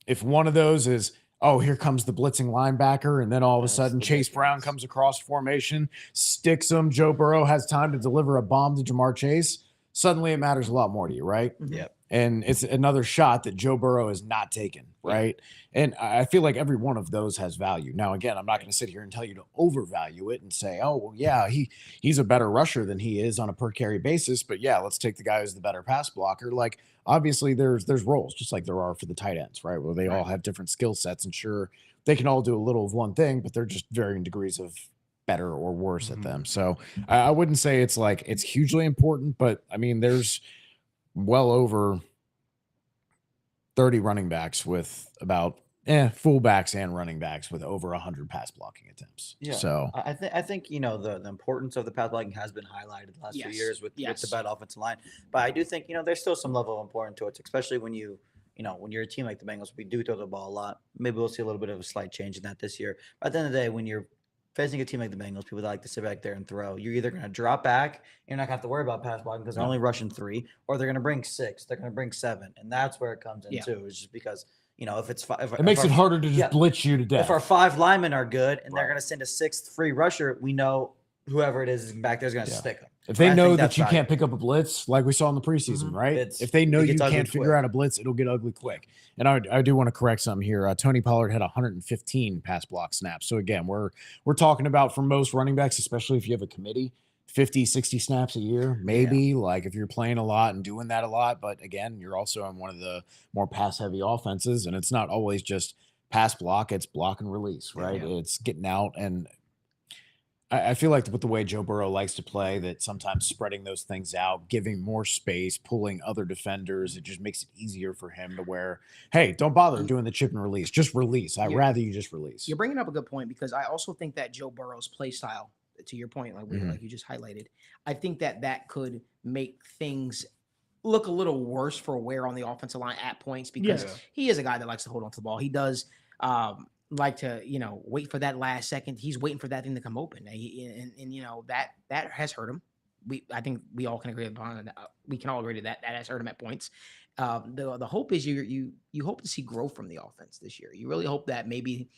S6: if one of those is, oh, here comes the blitzing linebacker, and then all of a sudden Chase Brown comes across formation, sticks him, Joe Burrow has time to deliver a bomb to Jamar Chase, suddenly it matters a lot more to you, right?
S7: Yep.
S6: And it's another shot that Joe Burrow is not taken, right? And I feel like every one of those has value. Now, again, I'm not going to sit here and tell you to overvalue it and say, oh, well, yeah, he's a better rusher than he is on a per carry basis. But yeah, let's take the guy who's the better pass blocker. Obviously there's roles, just like there are for the tight ends, right? Where they all have different skill sets, and sure, they can all do a little of one thing, but they're just varying degrees of better or worse at them. So I wouldn't say it's hugely important, but I mean, there's well over 30 running backs with about fullbacks and running backs with over 100 pass blocking attempts.
S7: Yeah.
S6: So
S7: I think the importance of the pass blocking has been highlighted the last few years with the bad offensive line. But I do think there's still some level of importance to it, especially when when you're a team like the Bengals. We do throw the ball a lot. Maybe we'll see a little bit of a slight change in that this year. But at the end of the day, when you're facing a team like the Bengals, people that like to sit back there and throw, you're either going to drop back, you're not going to have to worry about pass blocking because they're only rushing 3, or they're going to bring 6, they're going to bring 7, and that's where it comes into. It's just because if it's
S6: it makes it harder to just blitz you to death.
S7: If our 5 linemen are good and they're going to send a 6th free rusher, we know whoever it is back there is going to stick them.
S6: If they know that you can't pick up a blitz, like we saw in the preseason, right? If they know you can't figure out a blitz, it'll get ugly quick. And I do want to correct something here. Tony Pollard had 115 pass block snaps. So again, we're talking about for most running backs, especially if you have a committee, 50, 60 snaps a year, maybe like if you're playing a lot and doing that a lot. But again, you're also on one of the more pass heavy offenses, and it's not always just pass block, it's block and release, right? It's getting out. And I feel like with the way Joe Burrow likes to play, that sometimes spreading those things out, giving more space, pulling other defenders, it just makes it easier for him to where, hey, don't bother doing the chip and release. Just release. I'd rather you just release.
S3: You're bringing up a good point, because I also think that Joe Burrow's play style, to your point, like you just highlighted, I think that could make things look a little worse for Ware on the offensive line at points, because he is a guy that likes to hold on to the ball. He does like to, wait for that last second. He's waiting for that thing to come open. And that has hurt him. I think we all can agree upon that. We can all agree to that. That has hurt him at points. The hope is you hope to see growth from the offense this year. You really hope that maybe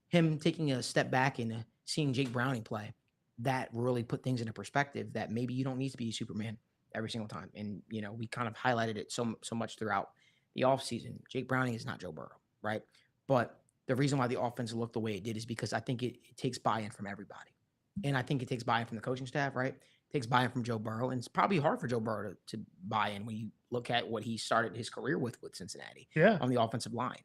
S3: him taking a step back and seeing Jake Browning play, that really put things into perspective, that maybe you don't need to be Superman every single time. And, we kind of highlighted it so much throughout the offseason. Jake Browning is not Joe Burrow, right? But the reason why the offense looked the way it did is because I think it takes buy-in from everybody. And I think it takes buy-in from the coaching staff, right? It takes buy-in from Joe Burrow. And it's probably hard for Joe Burrow to buy in when you look at what he started his career with Cincinnati on the offensive line.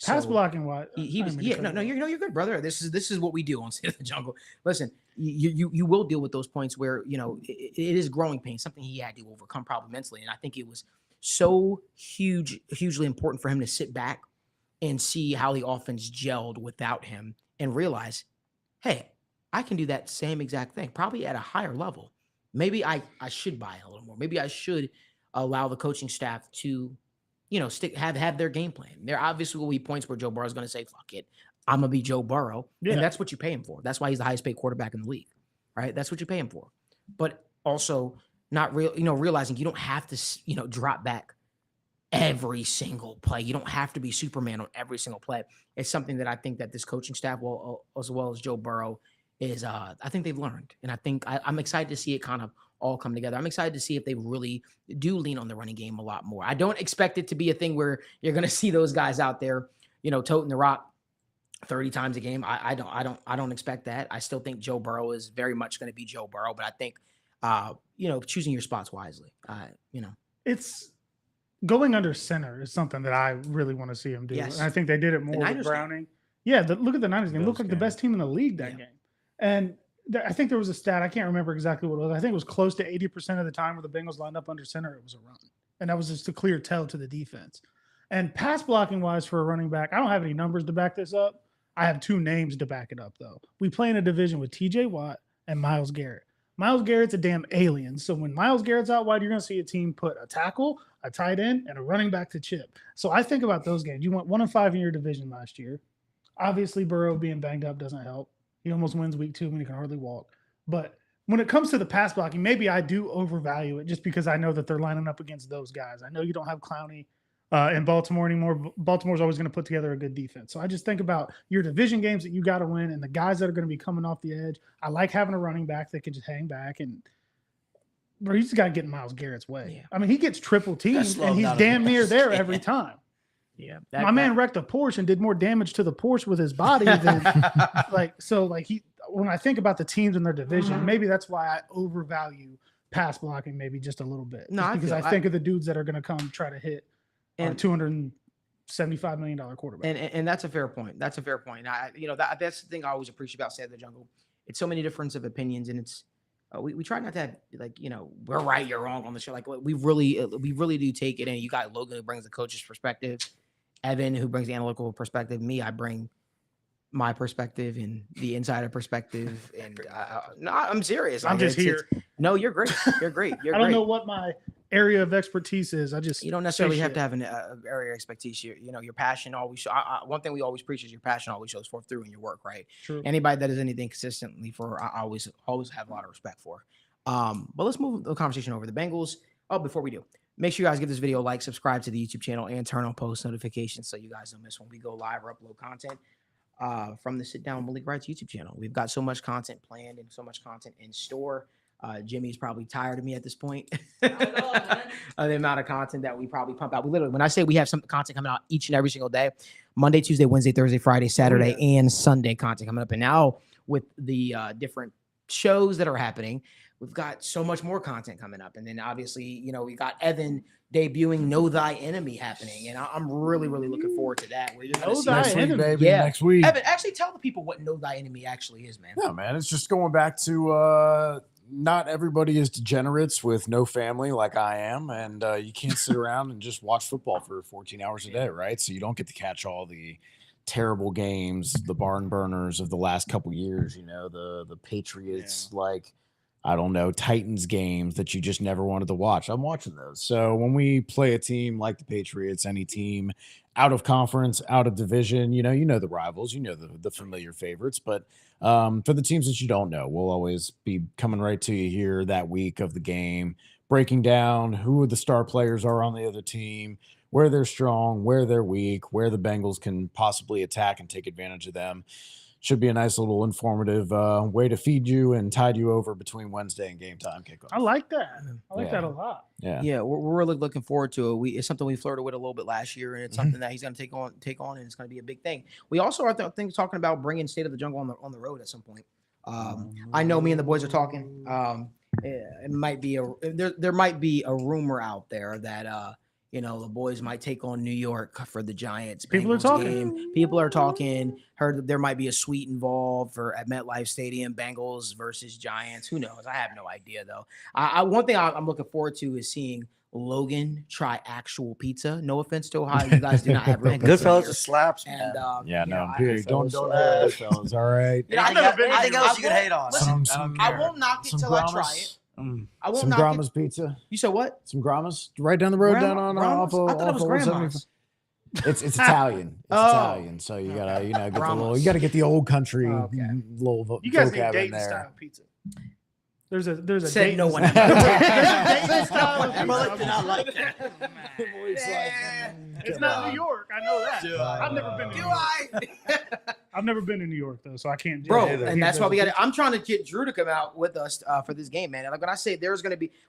S4: Pass blocking, what?
S3: You're good, brother. This is what we do on State of the Jungle. Listen, you will deal with those points where, it is growing pain, something he had to overcome probably mentally. And I think it was so hugely important for him to sit back and see how the offense gelled without him and realize, hey, I can do that same exact thing, probably at a higher level. Maybe I should buy a little more. Maybe I should allow the coaching staff to, have their game plan. There obviously will be points where Joe Burrow is going to say, fuck it, I'm going to be Joe Burrow. Yeah. And that's what you pay him for. That's why he's the highest paid quarterback in the league, right? That's what you pay him for. But also not realizing you don't have to, drop back every single play. You don't have to be Superman on every single play. It's something that I think that this coaching staff, as well as Joe Burrow, is I think they've learned. And I think I'm excited to see it kind of all come together. I'm excited to see if they really do lean on the running game a lot more. I don't expect it to be a thing where you're going to see those guys out there, toting the rock 30 times a game. I don't expect that. I still think Joe Burrow is very much going to be Joe Burrow, but I think choosing your spots wisely.
S4: It's going under center is something that I really want to see him do.
S3: Yes.
S4: And I think they did it more with Browning. Yeah, look at the Niners game. Looked like the best team in the league that game. And I think there was a stat, I can't remember exactly what it was. I think it was close to 80% of the time where the Bengals lined up under center, it was a run. And that was just a clear tell to the defense. And pass blocking wise for a running back, I don't have any numbers to back this up. I have 2 names to back it up, though. We play in a division with TJ Watt and Myles Garrett. Myles Garrett's a damn alien. So when Myles Garrett's out wide, you're going to see a team put a tackle, a tight end, and a running back to chip. So I think about those games. You went 1-5 in your division last year. Obviously, Burrow being banged up doesn't help. He almost wins week 2 when he can hardly walk. But when it comes to the pass blocking, maybe I do overvalue it just because I know that they're lining up against those guys. I know you don't have Clowney in Baltimore anymore. Baltimore's always going to put together a good defense. So I just think about your division games that you got to win and the guys that are going to be coming off the edge. I like having a running back that can just hang back, and you just got to get in Myles Garrett's way. Yeah. I mean, he gets triple teamed and he's damn near there every time.
S3: Yeah,
S4: my man wrecked a Porsche and did more damage to the Porsche with his body than when I think about the teams in their division, maybe that's why I overvalue pass blocking maybe just a little bit. No, because I think of the dudes that are going to come try to hit a $275 million quarterback.
S3: And that's a fair point. That's a fair point. That's the thing I always appreciate about State of the Jungle. It's so many difference of opinions, and it's we try not to have we're right, you're wrong on the show. Like we really do take it in. You got Logan who brings the coach's perspective. Evan, who brings the analytical perspective. Me, I bring my perspective and the insider perspective. And no, I'm serious.
S4: I'm just here.
S3: No, you're great. You're great. You're
S4: I don't
S3: great.
S4: know what my area of expertise is.
S3: You don't necessarily have to have an area of expertise. Your passion always show. One thing we always preach is your passion always shows forth through in your work, right?
S4: True.
S3: Anybody that does anything consistently I always have a lot of respect for. But let's move the conversation over the Bengals. Oh, before we do, make sure you guys give this video a like, subscribe to the YouTube channel, and turn on post notifications so you guys don't miss when we go live or upload content from the Sit Down Malik Wright's YouTube channel. We've got so much content planned and so much content in store. Jimmy's probably tired of me at this point. The amount of content that we probably pump out. We literally, when I say we have some content coming out each and every single day, Monday, Tuesday, Wednesday, Thursday, Friday, Saturday, and Sunday content coming up. And now with the different shows that are happening, we've got so much more content coming up. And then obviously, we got Evan debuting Know Thy Enemy happening. And I'm really, really looking forward to that.
S4: Know Thy Enemy,
S6: baby. Yeah. Next week.
S3: Evan, actually tell the people what Know Thy Enemy actually is, man.
S6: No, man. It's just going back to not everybody is degenerates with no family like I am. And you can't sit around and just watch football for 14 hours a day, right? So you don't get to catch all the terrible games, the barn burners of the last couple years, the Patriots, I don't know, Titans games that you just never wanted to watch. I'm watching those. So when we play a team like the Patriots, any team out of conference, out of division, you know the rivals, the familiar favorites. But for the teams that you don't know, we'll always be coming right to you here that week of the game, breaking down who the star players are on the other team, where they're strong, where they're weak, where the Bengals can possibly attack and take advantage of them. Should be a nice little informative way to feed you and tide you over between Wednesday and game time kickoff.
S4: I like that. I like that a lot.
S3: Yeah, we're really looking forward to it. It's something we flirted with a little bit last year, and it's something that he's going to take on, and it's going to be a big thing. We also are talking about bringing State of the Jungle on the road at some point. I know me and the boys are talking. It might be there might be a rumor out there that the boys might take on New York for the Giants.
S4: People are talking.
S3: Game. People are talking. Heard that there might be a suite involved at MetLife Stadium, Bengals versus Giants. Who knows? I have no idea, though. One thing I'm looking forward to is seeing Logan try actual pizza. No offense to Ohio, you guys do not have real
S7: Goodfellas just slaps, man.
S3: And
S6: period. Don't Goodfellas. All right.
S7: Anything else you can hate on?
S3: Listen, I won't knock it till I try it. I won't
S6: some
S3: knock
S6: Grandma's
S3: it.
S6: Pizza.
S3: You said what?
S6: Some Grandma's right down the road, down on
S3: Grandma's?
S6: off
S3: I thought it was Grandma's.
S6: It's Italian. It's Italian. So you gotta get
S3: Grandma's.
S6: you gotta get the old country little
S4: You guys need
S6: vocab in
S4: Dayton
S6: there.
S4: style pizza. There's a
S3: Said
S4: Dayton
S3: no one.
S4: There's a Dayton style pizza.
S7: Malik did not like that.
S4: It's not New York. I know that. I've never been to New York. I've never been to New York though, so I can't.
S3: Bro, and that's why we got. I'm trying to get Drew to come out with us for this game, man. Like when I say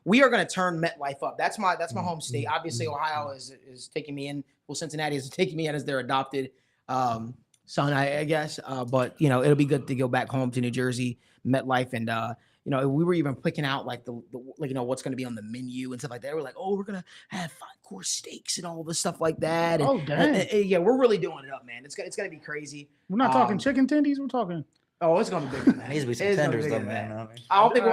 S3: we are going to turn MetLife up. That's my home state. Obviously, Ohio is taking me in. Well, Cincinnati is taking me in as their adopted son, I guess. But it'll be good to go back home to New Jersey, MetLife, and we were even picking out like the what's going to be on the menu and stuff like that. We're like, oh, we're going to have 5-course steaks and all this stuff like that. And,
S4: oh, dang.
S3: Yeah, we're really doing it up, man. It's going to be crazy.
S4: We're not talking chicken tendies. We're talking.
S3: Oh, it's going to be big, man.
S7: Needs to be some tenders, though, man.
S3: I don't think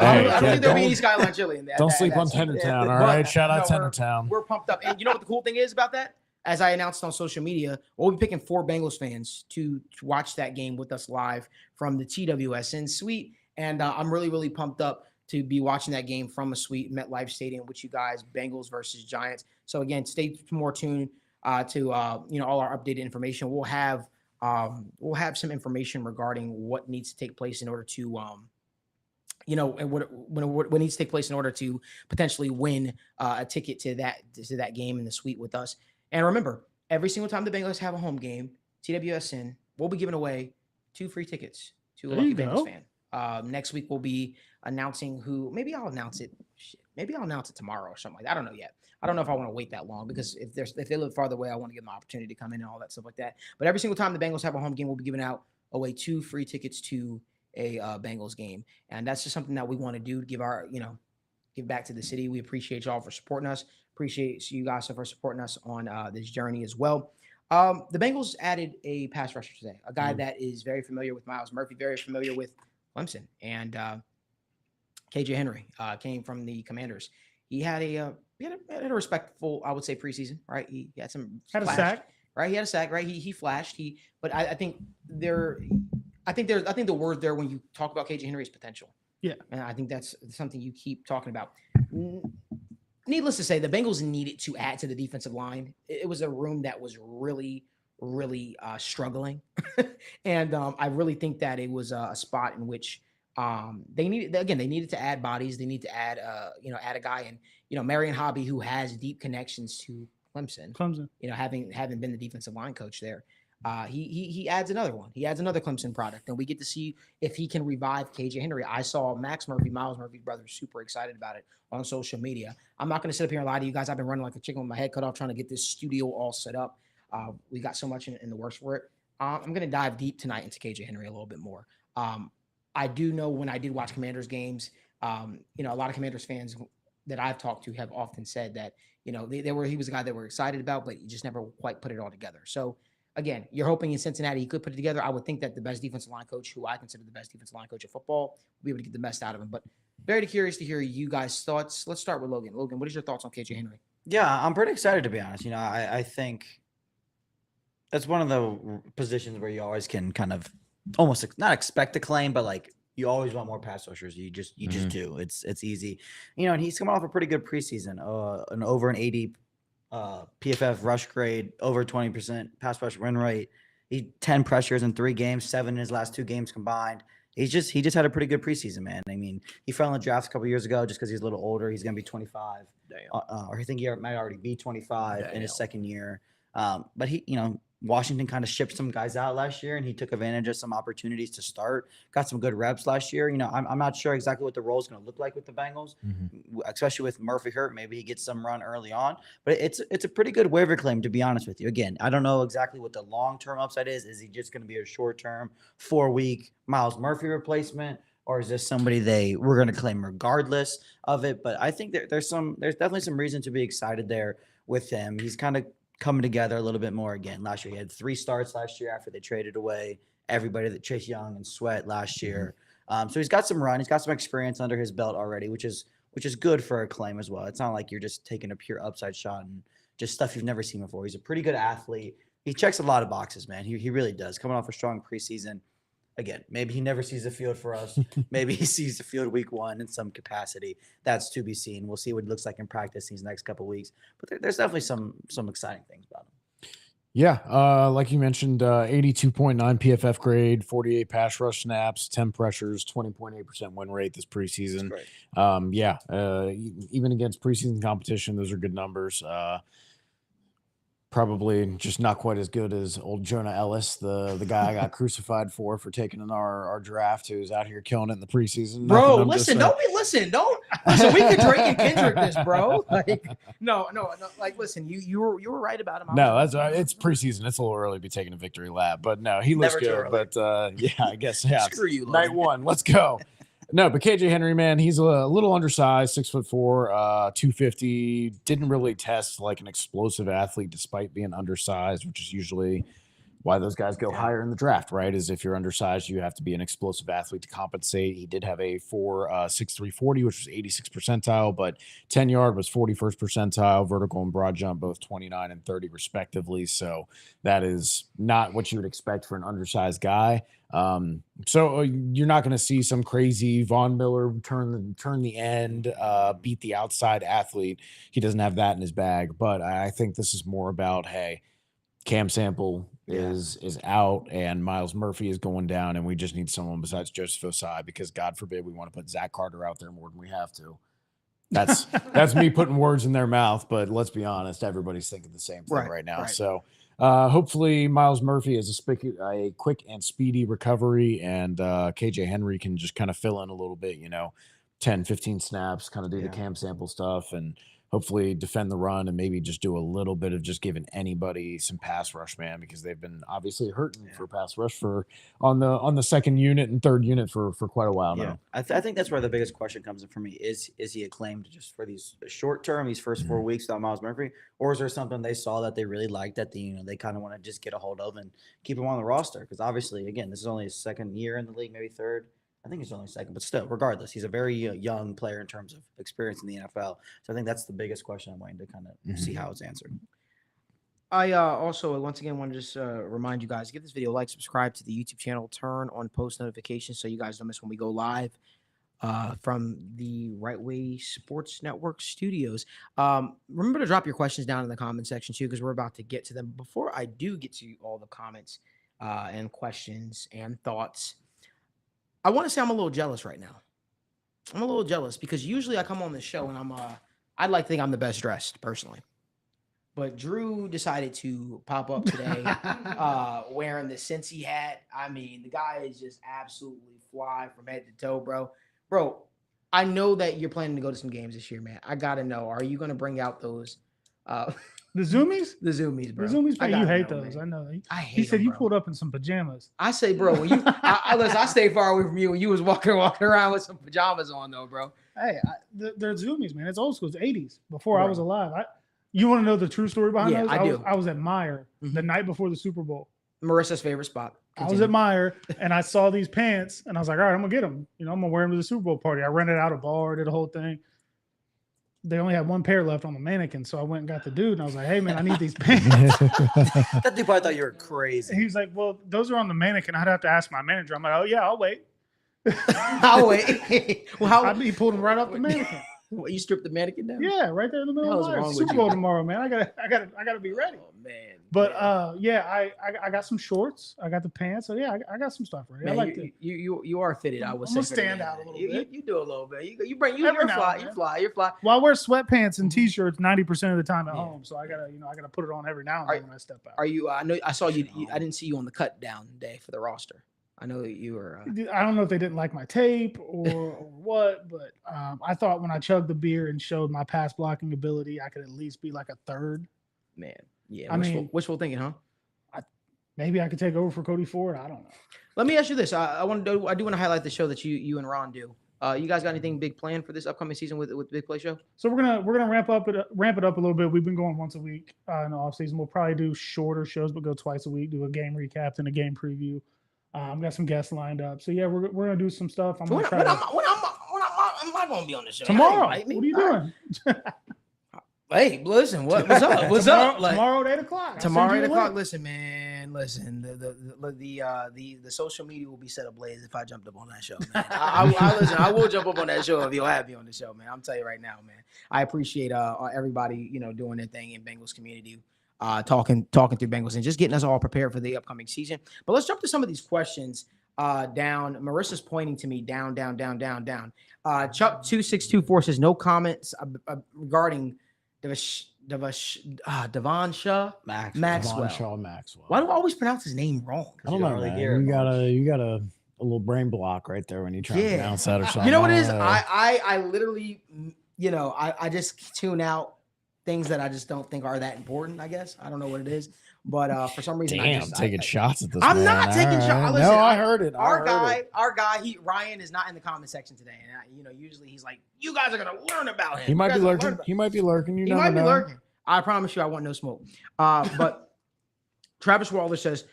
S3: there'll be any Skyline chili in that.
S6: Don't sleep on Tendertown, all right? Shout out Tendertown.
S3: We're pumped up. And you know what the cool thing is about that? As I announced on social media, we'll be picking 4 Bengals fans to watch that game with us live from the TWSN suite. And I'm really, really pumped up to be watching that game from a suite MetLife Stadium with you guys, Bengals versus Giants. So again, stay more tuned to all our updated information. We'll have some information regarding what needs to take place in order to what needs to take place in order to potentially win a ticket to that game in the suite with us. And remember, every single time the Bengals have a home game, TWSN will be giving away 2 free tickets to a lucky Bengals fan. Next week we'll be announcing who. Maybe I'll announce it. Maybe I'll announce it tomorrow or something like that. I don't know yet. I don't know if I want to wait that long because if they live farther away, I want to give them an opportunity to come in and all that stuff like that. But every single time the Bengals have a home game, we'll be giving away 2 free tickets to a Bengals game, and that's just something that we want to do to give back to the city. We appreciate y'all for supporting us. Appreciate you guys for supporting us on this journey as well. The Bengals added a pass rusher today, a guy that is very familiar with Myles Murphy, very familiar with Clemson, and KJ Henry came from the Commanders. He had a respectful, I would say, preseason. Right, he had some
S4: a sack.
S3: right? He had a sack, right? He flashed. But I think the word there when you talk about KJ Henry's potential.
S4: Yeah.
S3: And I think that's something you keep talking about. Needless to say, the Bengals needed to add to the defensive line. It was a room that was really, really struggling. And I really think that it was a spot in which they needed to add bodies. They need to add a guy. And, Marion Hobby, who has deep connections to Clemson, having been the defensive line coach there. He adds another one. He adds another Clemson product, and we get to see if he can revive KJ Henry. I saw Miles Murphy's brother, super excited about it on social media. I'm not going to sit up here and lie to you guys. I've been running like a chicken with my head cut off trying to get this studio all set up. We got so much in the works for it. I'm going to dive deep tonight into KJ Henry a little bit more. I do know when I did watch Commanders games, a lot of Commanders fans that I've talked to have often said that, he was a guy that we're excited about, but you just never quite put it all together. So, again, you're hoping in Cincinnati he could put it together. I would think that the best defensive line coach, who I consider the best defensive line coach of football, will be able to get the best out of him. But very curious to hear you guys' thoughts. Let's start with Logan. Logan, what is your thoughts on KJ Henry?
S7: Yeah, I'm pretty excited, to be honest. I think that's one of the positions where you always can kind of almost not expect a claim, but like you always want more pass rushers. You just do. It's easy. And he's coming off a pretty good preseason, an over an 80 PFF rush grade, over 20% pass rush win rate. He 10 pressures in 3 games, 7 in his last 2 games combined. He just had a pretty good preseason, man. I mean, he fell in the draft a couple years ago just because he's a little older. He's gonna be 25, or I think he might already be 25 in his second year. But Washington kind of shipped some guys out last year, and he took advantage of some opportunities to start. Got some good reps last year. I'm not sure exactly what the role is going to look like with the Bengals, especially with Murphy hurt. Maybe he gets some run early on, but it's a pretty good waiver claim, to be honest with you. Again, I don't know exactly what the long-term upside is. Is he just going to be a short-term 4-week Miles Murphy replacement, or is this somebody we're going to claim regardless of it? But I think there's definitely some reason to be excited there with him. He's kind of coming together a little bit more again. Last year, he had 3 starts last year after they traded away everybody that Chase Young and Sweat last year. So he's got some run. He's got some experience under his belt already, which is good for a claim as well. It's not like you're just taking a pure upside shot and just stuff you've never seen before. He's a pretty good athlete. He checks a lot of boxes, man. He really does. Coming off a strong preseason. Again, maybe he never sees the field for us. Maybe he sees the field week 1 in some capacity. That's to be seen. We'll see what it looks like in practice these next couple of weeks. But there's definitely some exciting things about him.
S6: Yeah, like you mentioned, 82.9 PFF grade, 48 pass rush snaps, 10 pressures, 20.8% win rate this preseason. Even against preseason competition, those are good numbers. Probably just not quite as good as old Jonah Ellis, the guy I got crucified for taking in our draft, who's out here killing it in the preseason.
S3: Bro, listen. So we could Drake and Kendrick this, bro. Like, no. Like, listen, you were right about him.
S6: No, it's preseason. It's a little early to be taking a victory lap, but no, he looks good. But I guess
S3: Screw you,
S6: night 1. Let's go. No, but KJ Henry, man, he's a little undersized, 6'4", 250. Didn't really test like an explosive athlete despite being undersized, which is usually why those guys go higher in the draft, right? Is if you're undersized, you have to be an explosive athlete to compensate. He did have a 4.63 40, which was 86th percentile, but 10-yard was 41st percentile, vertical and broad jump, both 29 and 30 respectively. So that is not what you would expect for an undersized guy. So you're not going to see some crazy Von Miller turn the end, beat the outside athlete. He doesn't have that in his bag, but I think this is more about, hey, Cam Sample is out and Miles Murphy is going down, and we just need someone besides Joseph Osai, because God forbid we want to put Zach Carter out there more than we have to. That's me putting words in their mouth, but let's be honest, everybody's thinking the same thing right now. Right. So hopefully Miles Murphy has a quick and speedy recovery, and KJ Henry can just kind of fill in a little bit, 10, 15 snaps, kind of do the Cam Sample stuff, and hopefully defend the run and maybe just do a little bit of just giving anybody some pass rush, man, because they've been obviously hurting for pass rush on the second unit and third unit for quite a while now.
S7: I think that's where the biggest question comes in for me. Is he acclaimed just for these short term, these first 4 weeks without Miles Murphy, or is there something they saw that they really liked that they kind of want to just get a hold of and keep him on the roster? Because obviously, again, this is only his second year in the league, maybe third. I think he's only second, but still, regardless, he's a very young player in terms of experience in the NFL. So I think that's the biggest question I'm waiting to kind of see how it's answered.
S3: I also once again want to just remind you guys, give this video a like, subscribe to the YouTube channel, turn on post notifications so you guys don't miss when we go live from the Right Way Sports Network studios. Remember to drop your questions down in the comment section too, because we're about to get to them. Before I do get to all the comments and questions and thoughts, I want to say I'm a little jealous right now. I'm a little jealous because usually I come on this show and I'd like to think I'm the best dressed personally. But Drew decided to pop up today wearing the Cincy hat. I mean, the guy is just absolutely fly from head to toe, bro. Bro, I know that you're planning to go to some games this year, man. I got to know, are you going to bring out those
S4: the zoomies?
S3: The zoomies, bro.
S4: The zoomies, man, you hate
S3: know,
S4: those.
S3: man.
S4: I know.
S3: I hate
S4: He said
S3: them,
S4: you
S3: bro.
S4: pulled up in some pajamas.
S3: I say, bro, when you listen, I stay far away from you when you was walking around with some pajamas on, though, bro.
S4: Hey, they're zoomies, man. It's old school. It's 80s. Before I
S3: Bro.
S4: was alive. You want to know the true story behind
S3: Yeah,
S4: those?
S3: I do.
S4: I was at Meyer the night before the Super Bowl.
S3: Marissa's favorite spot.
S4: I was at Meyer and I saw these pants and I was like, all right, I'm gonna get them. You know, I'm gonna wear them to the Super Bowl party. I rented out a bar, did the whole thing. They only had one pair left on the mannequin, so I went and got the dude and I was like, hey man, I need these pants.
S7: That dude probably thought you were crazy.
S4: And he was like, well, those are on the mannequin. I'd have to ask my manager. I'm like, oh yeah, I'll wait.
S3: I'll wait. Well,
S4: He pulled them right off the mannequin.
S3: What, you stripped the mannequin down?
S4: Yeah, right there in the middle
S3: Hell's
S4: of the
S3: wrong with
S4: Super
S3: you?
S4: Bowl tomorrow, man. I gotta be ready.
S3: Oh man.
S4: But
S3: man.
S4: yeah, I got some shorts. I got the pants. So yeah, I got some stuff ready.
S3: Man,
S4: I like
S3: you are fitted. I would
S4: I'm
S3: say
S4: gonna stand out a little bit.
S3: You do a little bit. You bring
S4: Every
S3: you're
S4: now
S3: fly.
S4: and
S3: You're
S4: then.
S3: fly. You're fly.
S4: Well, I wear sweatpants and t-shirts 90% of the time at
S3: Yeah.
S4: home, so I gotta put it on every now and then when I step out.
S3: Are you? I know. I saw you. I didn't see you on the cut down day for the roster. I know that you were.
S4: I don't know if they didn't like my tape or what, but I thought when I chugged the beer and showed my pass blocking ability, I could at least be like a third.
S3: Man, yeah.
S4: I mean-
S3: wishful thinking, huh?
S4: Maybe I could take over for Cody Ford. I don't know.
S3: Let me ask you this. I do want to highlight the show that you and Ron do. You guys got anything big planned for this upcoming season with Big Play Show?
S4: So we're gonna ramp it up a little bit. We've been going once a week in the off season. We'll probably do shorter shows, but go twice a week. Do a game recap and a game preview. I've got some guests lined up. So yeah, we're gonna do some stuff. I'm gonna try to
S3: When am I gonna be on the show?
S4: tomorrow.
S3: Invite me.
S4: What are you
S3: All
S4: doing?
S3: right. Hey, listen, what's up? What's up? Like,
S4: Tomorrow at 8:00. I'll send
S3: tomorrow
S4: you
S3: at
S4: the
S3: 8:00.
S4: link.
S3: Listen, man. Listen, the social media will be set ablaze if I jumped up on that show, man. I listen. I will jump up on that show if you'll have me on the show, man. I'm telling you right now, man. I appreciate everybody doing their thing in Bengals community, talking through Bengals and just getting us all prepared for the upcoming season. But let's jump to some of these questions. Down. Marissa's pointing to me. Down. Chuck 2624 says no comments regarding Devon Shaw Maxwell.
S6: Shaw Maxwell.
S3: Why do I always pronounce his name wrong?
S6: I don't know, man. You got a little brain block right there when you try to pronounce that or something.
S3: You know what it is?
S6: I don't know.
S3: I literally, I just tune out things that I just don't think are that important. I guess I don't know what it is, but for some reason,
S6: Damn, taking shots at this.
S3: I'm
S6: man.
S3: not taking
S6: All
S3: shots.
S6: right.
S3: Listen,
S6: No, I heard it.
S3: Our guy, Ryan is not in the comment section today, and usually he's like, "You guys are gonna learn about him."
S6: He might
S3: You
S6: be
S3: guys are gonna learn
S6: lurking.
S3: about
S6: He might be lurking. You
S3: He
S6: never
S3: might be
S6: know.
S3: lurking. I promise you, I want no smoke. But Travis Waller says,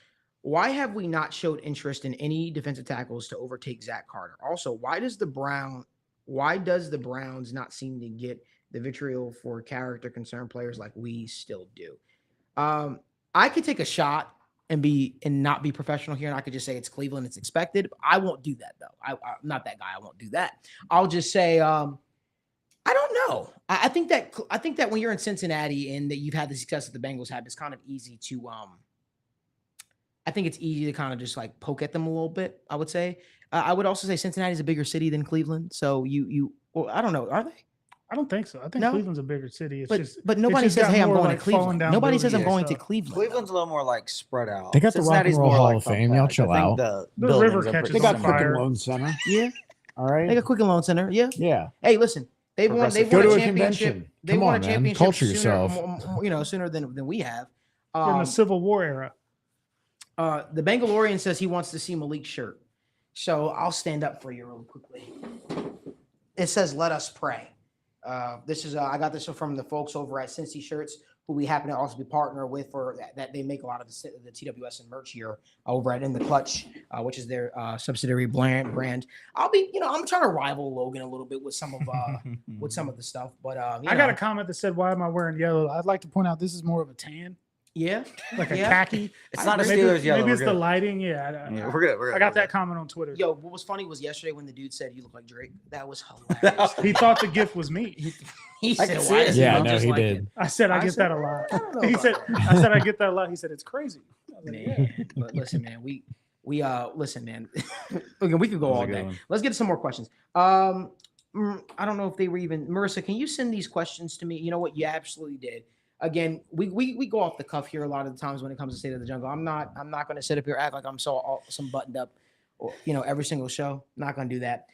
S3: "Why have we not showed interest in any defensive tackles to overtake Zach Carter? Also, why does the Browns not seem to get the vitriol for character concerned players like we still do?" I could take a shot and not be professional here, and I could just say it's Cleveland, it's expected. I won't do that though. I'm not that guy. I won't do that. I'll just say, I don't know. I think that when you're in Cincinnati and that you've had the success that the Bengals have, it's kind of easy to I think it's easy to kind of just like poke at them a little bit. I would say. I would also say Cincinnati is a bigger city than Cleveland. So well, I don't know. Are they?
S4: I don't think so. I think
S3: No?
S4: Cleveland's a bigger city. It's
S3: But
S4: it's
S3: nobody
S4: just
S3: says,
S4: got
S3: "Hey, I'm
S4: more,
S3: going
S4: like,
S3: to
S4: falling
S3: Cleveland."
S4: down
S3: Nobody says, "I'm
S4: buildings
S3: going
S4: and
S3: to
S4: stuff.
S3: Cleveland."
S7: Cleveland's a little more like spread out.
S6: They got the Rock and
S7: Cincinnati's
S6: Roll
S7: more
S6: Hall
S7: like
S6: of Fame. Y'all
S7: compact.
S6: chill
S7: I think
S6: out.
S7: The
S4: The river
S7: buildings are
S4: catches
S6: They
S7: pretty
S6: got
S4: on
S7: similar.
S4: fire.
S6: freaking Loan Center.
S3: Yeah,
S6: All
S3: they
S6: right.
S3: got Quicken Loan Center. Yeah.
S6: Yeah.
S3: Hey, listen, they've won.
S7: Progressive.
S3: They've
S6: Go
S3: won
S6: to
S3: a
S6: a
S3: championship.
S6: convention.
S3: They
S6: Come
S3: won
S6: on,
S3: a
S6: man.
S3: championship
S6: Culture
S3: sooner,
S6: yourself.
S3: sooner than we have.
S4: in the Civil War era.
S3: The Bengalorian says he wants to see Malik's shirt. So I'll stand up for you real quickly. It says, "Let us pray." This is I got this from the folks over at Cincy Shirts, who we happen to also be partner with for that. They make a lot of the TWS and merch here over at In the Clutch, which is their subsidiary brand. I'm trying to rival Logan a little bit with some of the stuff, but
S4: I got a comment that said, "Why am I wearing yellow?" I'd like to point out this is more of a tan.
S3: Yeah.
S4: like a
S3: Yeah.
S4: khaki.
S7: It's not a
S4: Maybe-
S7: Steelers yellow.
S4: Maybe
S7: we're
S4: it's the
S7: good.
S4: lighting. Yeah,
S7: Yeah, we're good. We're good.
S4: I got
S7: we're
S4: that comment on Twitter.
S3: Yo, what was funny was yesterday when the dude said you look like Drake. That was hilarious.
S4: He thought the gift was me.
S3: He
S7: I
S3: said,
S7: can see
S3: "Why
S7: it.
S3: does he
S6: Yeah,
S3: look
S6: no,
S3: just
S6: he
S3: like
S6: did.
S3: him?"
S4: I said I get
S3: said,
S4: that a lot.
S3: I don't know
S4: He
S3: about
S4: said
S3: that.
S4: I said I get that a lot. He said it's crazy. I was like, yeah.
S3: Man, but listen, man, we listen, man. Okay, we could go
S7: That was
S3: all
S7: a good
S3: day.
S7: one.
S3: Let's get to some more questions. I don't know if they were even Marissa. Can you send these questions to me? You know what? You absolutely did. Again, we go off the cuff here a lot of the times when it comes to State of the Jungle. I'm not going to sit up here and act like I'm some buttoned up, or every single show. Not going to do that.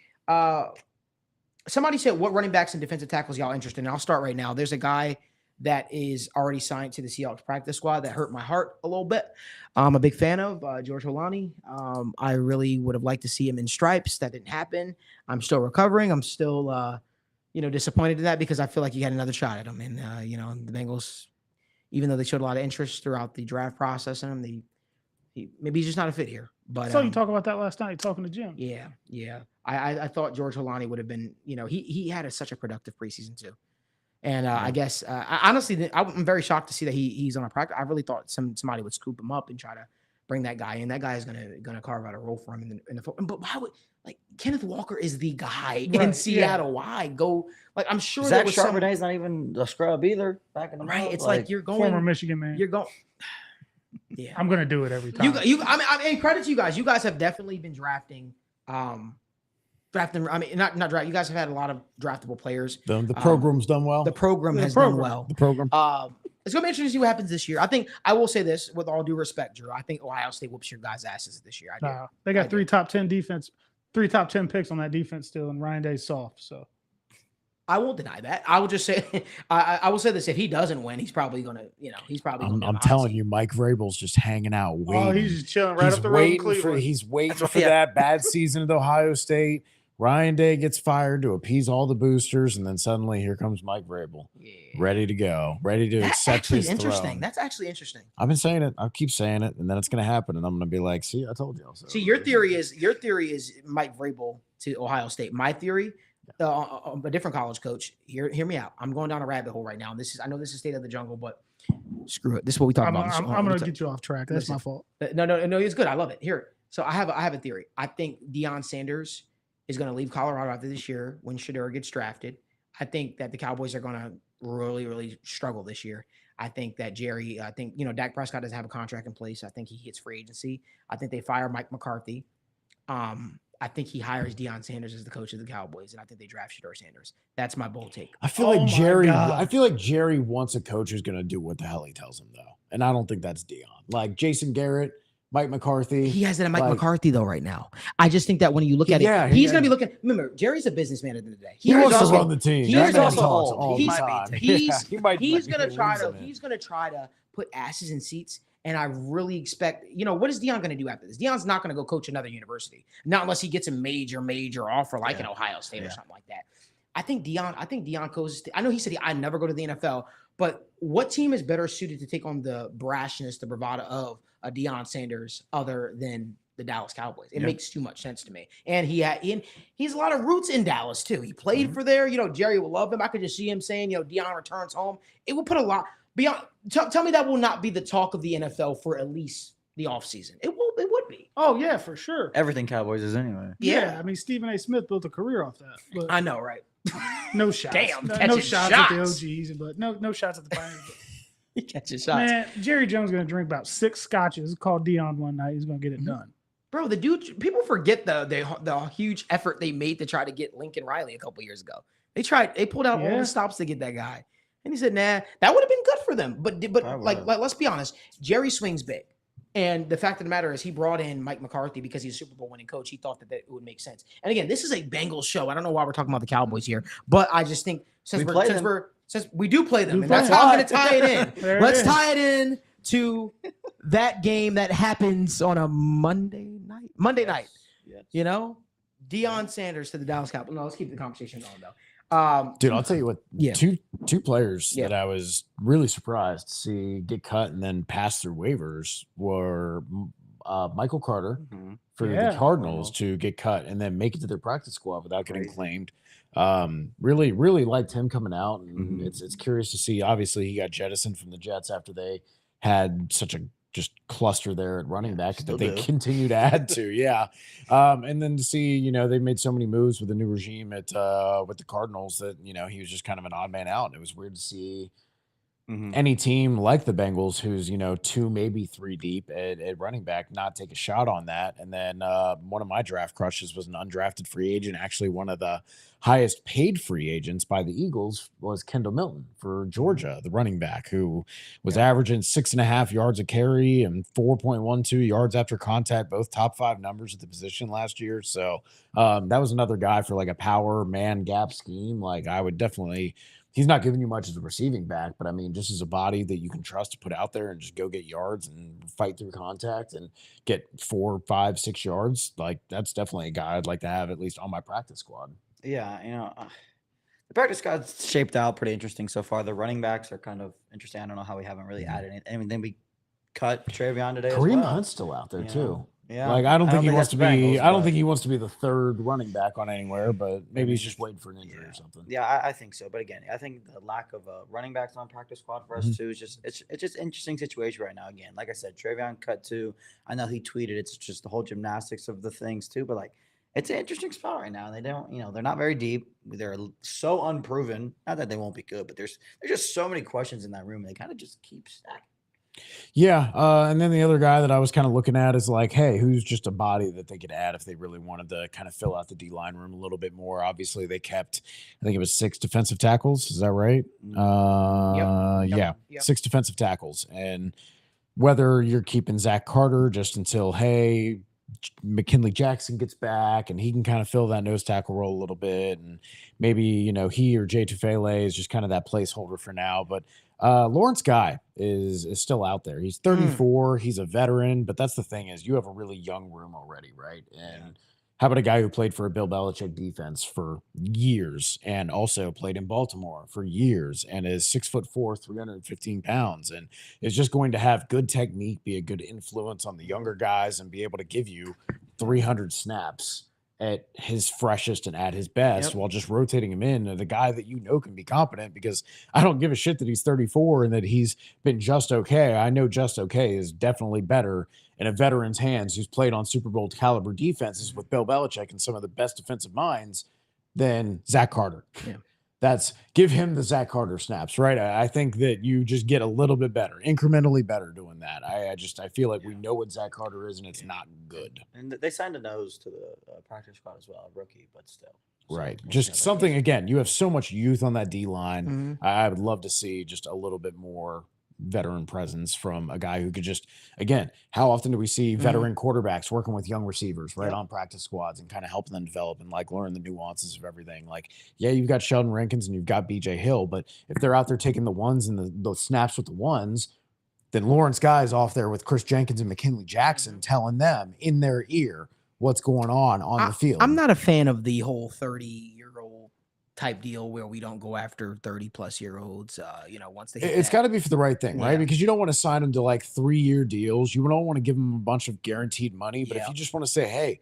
S3: Somebody said, what running backs and defensive tackles y'all interested in? I'll start right now. There's a guy that is already signed to the Seahawks practice squad that hurt my heart a little bit. I'm a big fan of George Holani. I really would have liked to see him in stripes. That didn't happen. I'm still recovering. I'm still, disappointed in that because I feel like he had another shot at him. And, the Bengals, even though they showed a lot of interest throughout the draft process in him, maybe he's just not a fit here. But
S4: I saw you talk about that last night talking to Jim.
S3: Yeah. I thought George Holani would have been, he had such a productive preseason too. And I guess, honestly, I'm very shocked to see that he's on a practice. I really thought somebody would scoop him up and try to bring that guy in. That guy is gonna carve out a role for him in the but why would Kenneth Walker is the guy in Seattle? Yeah. Why go? I'm sure
S7: Zach Charbonnet's not even a scrub either. Back in the
S3: right.
S7: month.
S3: It's like you're going
S4: former Michigan man.
S3: You're going. Yeah,
S4: I'm gonna do it every time.
S3: I mean, credit to you guys. You guys have definitely been drafting. Not draft. You guys have had a lot of draftable players.
S6: The program's done well.
S3: The program has done well.
S6: The program.
S3: It's gonna be interesting to see what happens this year. I think I will say this with all due respect, Drew. I think Ohio State whoops your guys' asses this year.
S4: They got three top 10 picks on that defense still, and Ryan Day's soft. So
S3: I won't deny that. I will just say, I will say this: if he doesn't win, he's probably gonna, he's probably.
S6: I'm telling you, Mike Vrabel's just hanging out, waiting.
S4: Oh, he's just chilling right up the road in Cleveland.
S6: He's waiting for that bad season at Ohio State. Ryan Day gets fired to appease all the boosters, and then suddenly here comes Mike Vrabel, ready to go, ready to accept his throne.
S3: That's actually interesting.
S6: I've been saying it. I'll keep saying it, and then it's going to happen, and I'm going to be like, "See, I told you."
S3: See, your theory is Mike Vrabel to Ohio State. My theory, a different college coach. Hear me out. I'm going down a rabbit hole right now. And I know this is State of the Jungle, but screw it. This is what we talk about.
S4: I'm going to get you off track. That's my fault.
S3: No, it's good. I love it. Here, so I have a theory. I think Deion Sanders is going to leave Colorado after this year when Shedeur gets drafted. I think that the Cowboys are going to really, really struggle this year. I think that Dak Prescott doesn't have a contract in place. I think he hits free agency. I think they fire Mike McCarthy. I think he hires Deion Sanders as the coach of the Cowboys, and I think they draft Shedeur Sanders. That's my bold take.
S6: I feel like Jerry wants a coach who's going to do what the hell he tells him, though. And I don't think that's Deion. Like Jason Garrett, Mike McCarthy.
S3: He has it at Mike McCarthy though right now. I just think that when you look at it, he's going to be looking. Remember, Jerry's a businessman at the end of the day.
S6: He wants to run the team.
S3: He's
S7: also old.
S3: He's going to try to put asses in seats. And I really expect, what is Deion going to do after this? Deion's not going to go coach another university, not unless he gets a major offer like an Ohio State or something like that. I think Deion goes. I know he said I never go to the NFL, but what team is better suited to take on the brashness, the bravado of a Deion Sanders other than the Dallas Cowboys? It makes too much sense to me. And he has a lot of roots in Dallas too. He played for there. Jerry will love him. I could just see him saying, Deion returns home. It will put a lot beyond. Tell me that will not be the talk of the NFL for at least the offseason. It would be.
S4: Oh yeah, for sure.
S7: Everything Cowboys is anyway.
S4: Yeah. I mean, Stephen A. Smith built a career off that. But
S3: I know, right?
S4: No shots.
S3: Damn,
S4: no shots at the OGs, but no shots at the Pioneers.
S3: He catches shots.
S4: Man, Jerry Jones going to drink about 6 scotches. Called Deion one night. He's going to get it done.
S3: Bro, the dude. People forget the huge effort they made to try to get Lincoln Riley a couple years ago. They pulled out all the stops to get that guy, and he said, "Nah, that would have been good for them." But let's be honest, Jerry swings big. And the fact of the matter is he brought in Mike McCarthy because he's a Super Bowl winning coach. He thought that it would make sense. And again, this is a Bengals show. I don't know why we're talking about the Cowboys here, but I just think since we do play them, and that's how I'm going to tie it in. Let's tie it in to that game that happens on a Monday night. Yes. Deion Sanders to the Dallas Cowboys. No, let's keep the conversation going though.
S6: Dude, I'll tell you what. Two players that I was really surprised to see get cut and then pass through waivers were Michael Carter for the Cardinals to get cut and then make it to their practice squad without getting claimed. Really, really liked him coming out, and it's curious to see. Obviously, he got jettisoned from the Jets after they had such a just cluster there at running back that they
S7: do.
S6: continue to add to. Yeah. And then to see, they made so many moves with the new regime at with the Cardinals that, he was just kind of an odd man out. It was weird to see any team like the Bengals who's, 2, maybe 3 deep at running back not take a shot on that. And then one of my draft crushes was an undrafted free agent. Actually, one of the highest paid free agents by the Eagles was Kendall Milton for Georgia, the running back who was averaging 6.5 yards a carry and 4.12 yards after contact, both top 5 numbers at the position last year. So that was another guy for like a power man gap scheme. Like I would definitely, he's not giving you much as a receiving back, but I mean, just as a body that you can trust to put out there and just go get yards and fight through contact and get 4, 5, 6 yards. Like that's definitely a guy I'd like to have at least on my practice squad.
S7: Yeah, the practice squad's shaped out pretty interesting so far. The running backs are kind of interesting. I don't know how we haven't really added anything. I mean, then we cut Travion today.
S6: Kareem
S7: as well.
S6: Hunt's still out there too.
S7: Yeah,
S6: like I don't think he wants
S7: that's
S6: to
S7: the
S6: be.
S7: Bengals,
S6: I don't
S7: but-
S6: think he wants to be the third running back on anywhere. But maybe he's just waiting for an injury or something.
S7: Yeah, I think so. But again, I think the lack of running backs on practice squad for us too is just it's just an interesting situation right now. Again, like I said, Travion cut too. I know he tweeted it's just the whole gymnastics of the things too. But like, it's an interesting spot right now. They don't, they're not very deep. They're so unproven. Not that they won't be good, but there's just so many questions in that room. They kind of just keep stacking.
S6: Yeah. And then the other guy that I was kind of looking at is like, hey, who's just a body that they could add if they really wanted to kind of fill out the D line room a little bit more. Obviously, they kept, I think it was 6 defensive tackles. Is that right? Yeah, 6 defensive tackles. And whether you're keeping Zach Carter just until, hey, McKinley Jackson gets back and he can kind of fill that nose tackle role a little bit. And maybe, he or Jay Tufele is just kind of that placeholder for now. But Lawrence Guy is still out there. He's 34. He's a veteran, but that's the thing is you have a really young room already, right? And how about a guy who played for a Bill Belichick defense for years and also played in Baltimore for years and is 6'4", 315 pounds and is just going to have good technique, be a good influence on the younger guys and be able to give you 300 snaps at his freshest and at his best while just rotating him in. The guy that can be competent because I don't give a shit that he's 34 and that he's been just okay. I know just okay is definitely better in a veteran's hands who's played on Super Bowl caliber defenses with Bill Belichick and some of the best defensive minds than Zach Carter. Yeah. Give him the Zach Carter snaps, right? I think that you just get a little bit better, incrementally better doing that. I feel like we know what Zach Carter is and it's not good.
S7: And they signed a nose to the practice squad as well, a rookie, but still.
S6: Right. Just something, again, you have so much youth on that D line. I would love to see just a little bit more veteran presence from a guy who could just, again, how often do we see veteran quarterbacks working with young receivers right on practice squads and kind of helping them develop and like learn the nuances of everything? Like, yeah, you've got Sheldon Rankins and you've got BJ Hill, but if they're out there taking the ones and the snaps with the ones, then Lawrence Guy is off there with Chris Jenkins and McKinley Jackson telling them in their ear what's going on the field.
S3: I'm not a fan of the whole 30-year-old type deal where we don't go after 30-plus-year-olds, once they
S6: it's got to be for the right thing, right? Because you don't want to sign them to like 3-year deals. You don't want to give them a bunch of guaranteed money. But if you just want to say, hey,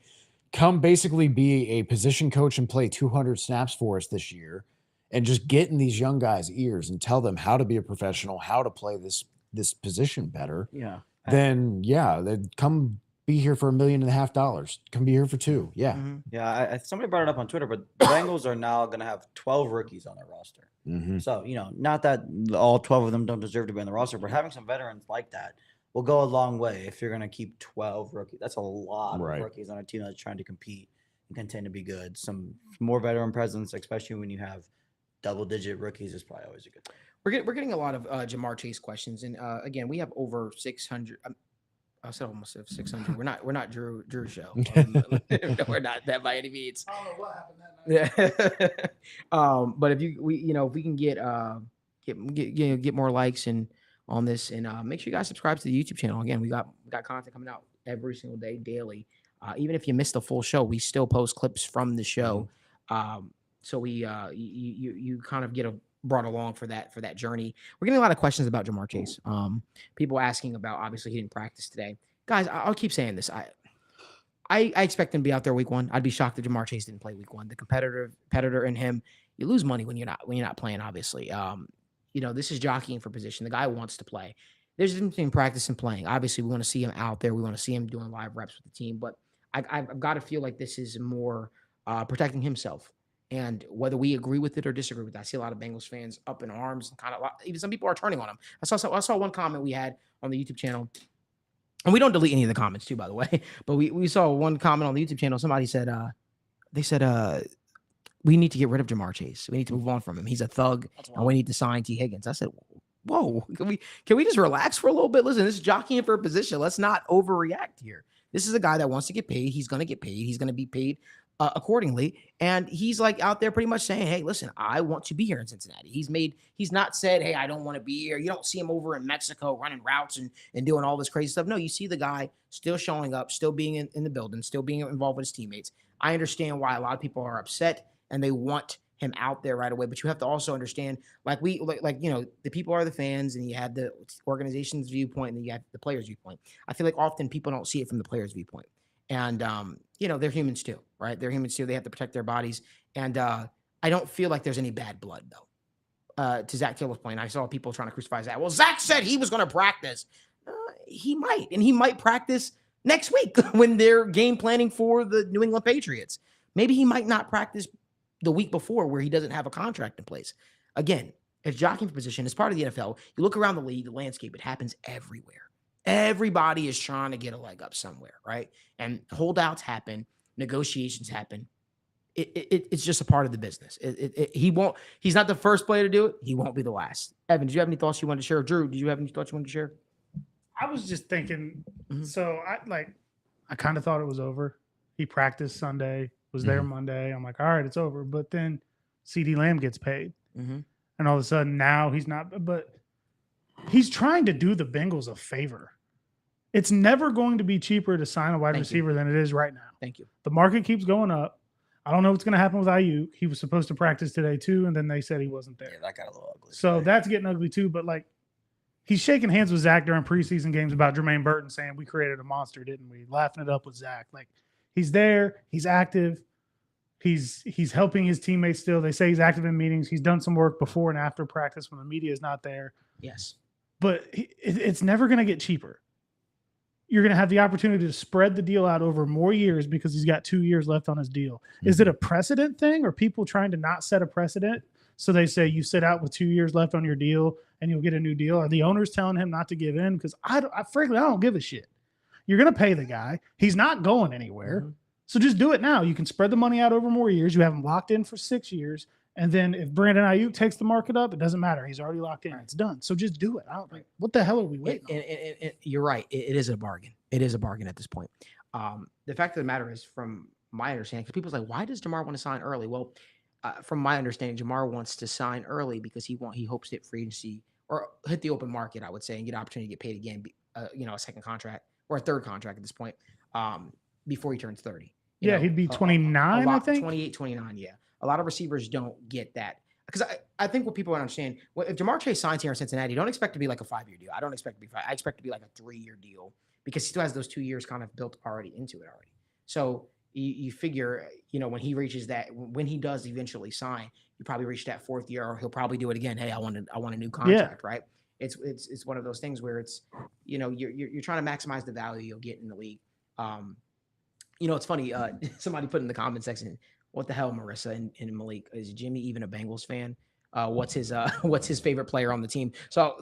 S6: come basically be a position coach and play 200 snaps for us this year and just get in these young guys' ears and tell them how to be a professional, how to play this position better.
S7: Yeah.
S6: Then, they'd come be here for $1.5 million. Come be here for 2. Yeah.
S7: Yeah. Somebody brought it up on Twitter, but the Bengals are now going to have 12 rookies on their roster. So, not that all 12 of them don't deserve to be on the roster, but having some veterans like that will go a long way if you're going to keep 12 rookies. That's a lot of rookies on a team that's trying to compete and continue to be good. Some more veteran presence, especially when you have double-digit rookies, is probably always a good thing.
S3: We're getting a lot of Jamar Chase questions, and again, we have over 600. I said almost 600. We're not Drew show. No, we're not that by any means.
S4: I don't know what happened that night.
S3: Yeah. But if we can get more likes and on this, and make sure you guys subscribe to the YouTube channel. Again, we got content coming out every single day, daily. Even if you missed the full show, we still post clips from the show. So we you kind of get brought along for that journey. We're getting a lot of questions about Jamar Chase. People asking about, obviously he didn't practice today. Guys, I'll keep saying this. I expect him to be out there week 1. I'd be shocked if Jamar Chase didn't play week 1. The competitor in him, you lose money when you're not playing, obviously. This is jockeying for position. The guy wants to play. there's a difference between practice and playing. Obviously, we want to see him out there. We want to see him doing live reps with the team. But I've got to feel like this is more protecting himself. And whether we agree with it or disagree with it, I see a lot of Bengals fans up in arms and kind of even some people are turning on him. I saw one comment we had on the YouTube channel, and we don't delete any of the comments too, by the way. But we saw one comment on the YouTube channel. Somebody said, we need to get rid of Jamar Chase. We need to move on from him. He's a thug, and we need to sign T. Higgins. I said, whoa, can we just relax for a little bit? Listen, this is jockeying for a position. Let's not overreact here. This is a guy that wants to get paid. He's going to get paid. He's going to be paid accordingly. And he's like out there pretty much saying, hey, listen, I want to be here in Cincinnati. He's not said, hey, I don't want to be here. You don't see him over in Mexico running routes and doing all this crazy stuff. No, you see the guy still showing up, still being in the building, still being involved with his teammates. I understand why a lot of people are upset and they want him out there right away. But you have to also understand, the people are the fans, and you have the organization's viewpoint, and you have the player's viewpoint. I feel like often people don't see it from the player's viewpoint. And, they're humans too, right? They're humans too. They have to protect their bodies. And I don't feel like there's any bad blood, though. To Zach Taylor's point, I saw people trying to crucify Zach. Well, Zach said he was going to practice. He might, and he might practice next week when they're game planning for the New England Patriots. Maybe he might not practice the week before where he doesn't have a contract in place. Again, it's jockeying for position. It's part of the NFL. You look around the league, the landscape, it happens everywhere. Everybody is trying to get a leg up somewhere, right? And holdouts happen, negotiations happen. It's just a part of the business. He's not the first player to do it. He won't be the last. Evan, did you have any thoughts you wanted to share? Drew, did you have any thoughts you wanted to share?
S4: I was just thinking, so I kind of thought it was over. He practiced Sunday, was there Monday. I'm like, all right, it's over. But then CeeDee Lamb gets paid. And all of a sudden now he's not, but he's trying to do the Bengals a favor. It's never going to be cheaper to sign a wide receiver than it is right now.
S3: Thank you.
S4: The market keeps going up. I don't know what's going to happen with Ayuk. He was supposed to practice today too, and then they said he wasn't there.
S7: Yeah, that got a little ugly.
S4: So that's getting ugly too. But he's shaking hands with Zach during preseason games about Jermaine Burton saying we created a monster, didn't we? Laughing it up with Zach. He's there. He's active. He's helping his teammates still. They say he's active in meetings. He's done some work before and after practice when the media is not there.
S3: Yes.
S4: But it's never going to get cheaper. You're going to have the opportunity to spread the deal out over more years because he's got 2 years left on his deal. Is it a precedent thing, or people trying to not set a precedent? So they say you sit out with 2 years left on your deal and you'll get a new deal. Are the owners telling him not to give in? Because frankly, I don't give a shit. You're going to pay the guy. He's not going anywhere. So just do it now. You can spread the money out over more years. You have him locked in for 6 years. And then if Brandon Ayuk takes the market up, it doesn't matter. He's already locked in. It's done. So just do it. I don't think. What the hell are we waiting on?
S3: You're right. It is a bargain. It is a bargain at this point. The fact of the matter is, from my understanding, because people's like, why does Jamar want to sign early? Well, from my understanding, Jamar wants to sign early because he hopes to hit free agency or hit the open market, I would say, and get an opportunity to get paid again, a second contract or a third contract at this point, before he turns 30.
S4: He'd be 29, I think.
S3: 28, 29, yeah. A lot of receivers don't get that. Because I think what people don't understand, if Jamar Chase signs here in Cincinnati, don't expect to be like a 5-year deal. I don't expect to be 5. I expect to be like a 3-year deal because he still has those 2 years kind of built already into it already. So you figure, when he reaches that, when he does eventually sign, you probably reach that 4th year, or he'll probably do it again. Hey, I want a new contract, right? It's one of those things where it's, you're trying to maximize the value you'll get in the league. It's funny. Somebody put in the comment section, what the hell, Marissa and Malik, is Jimmy even a Bengals fan? What's his favorite player on the team? So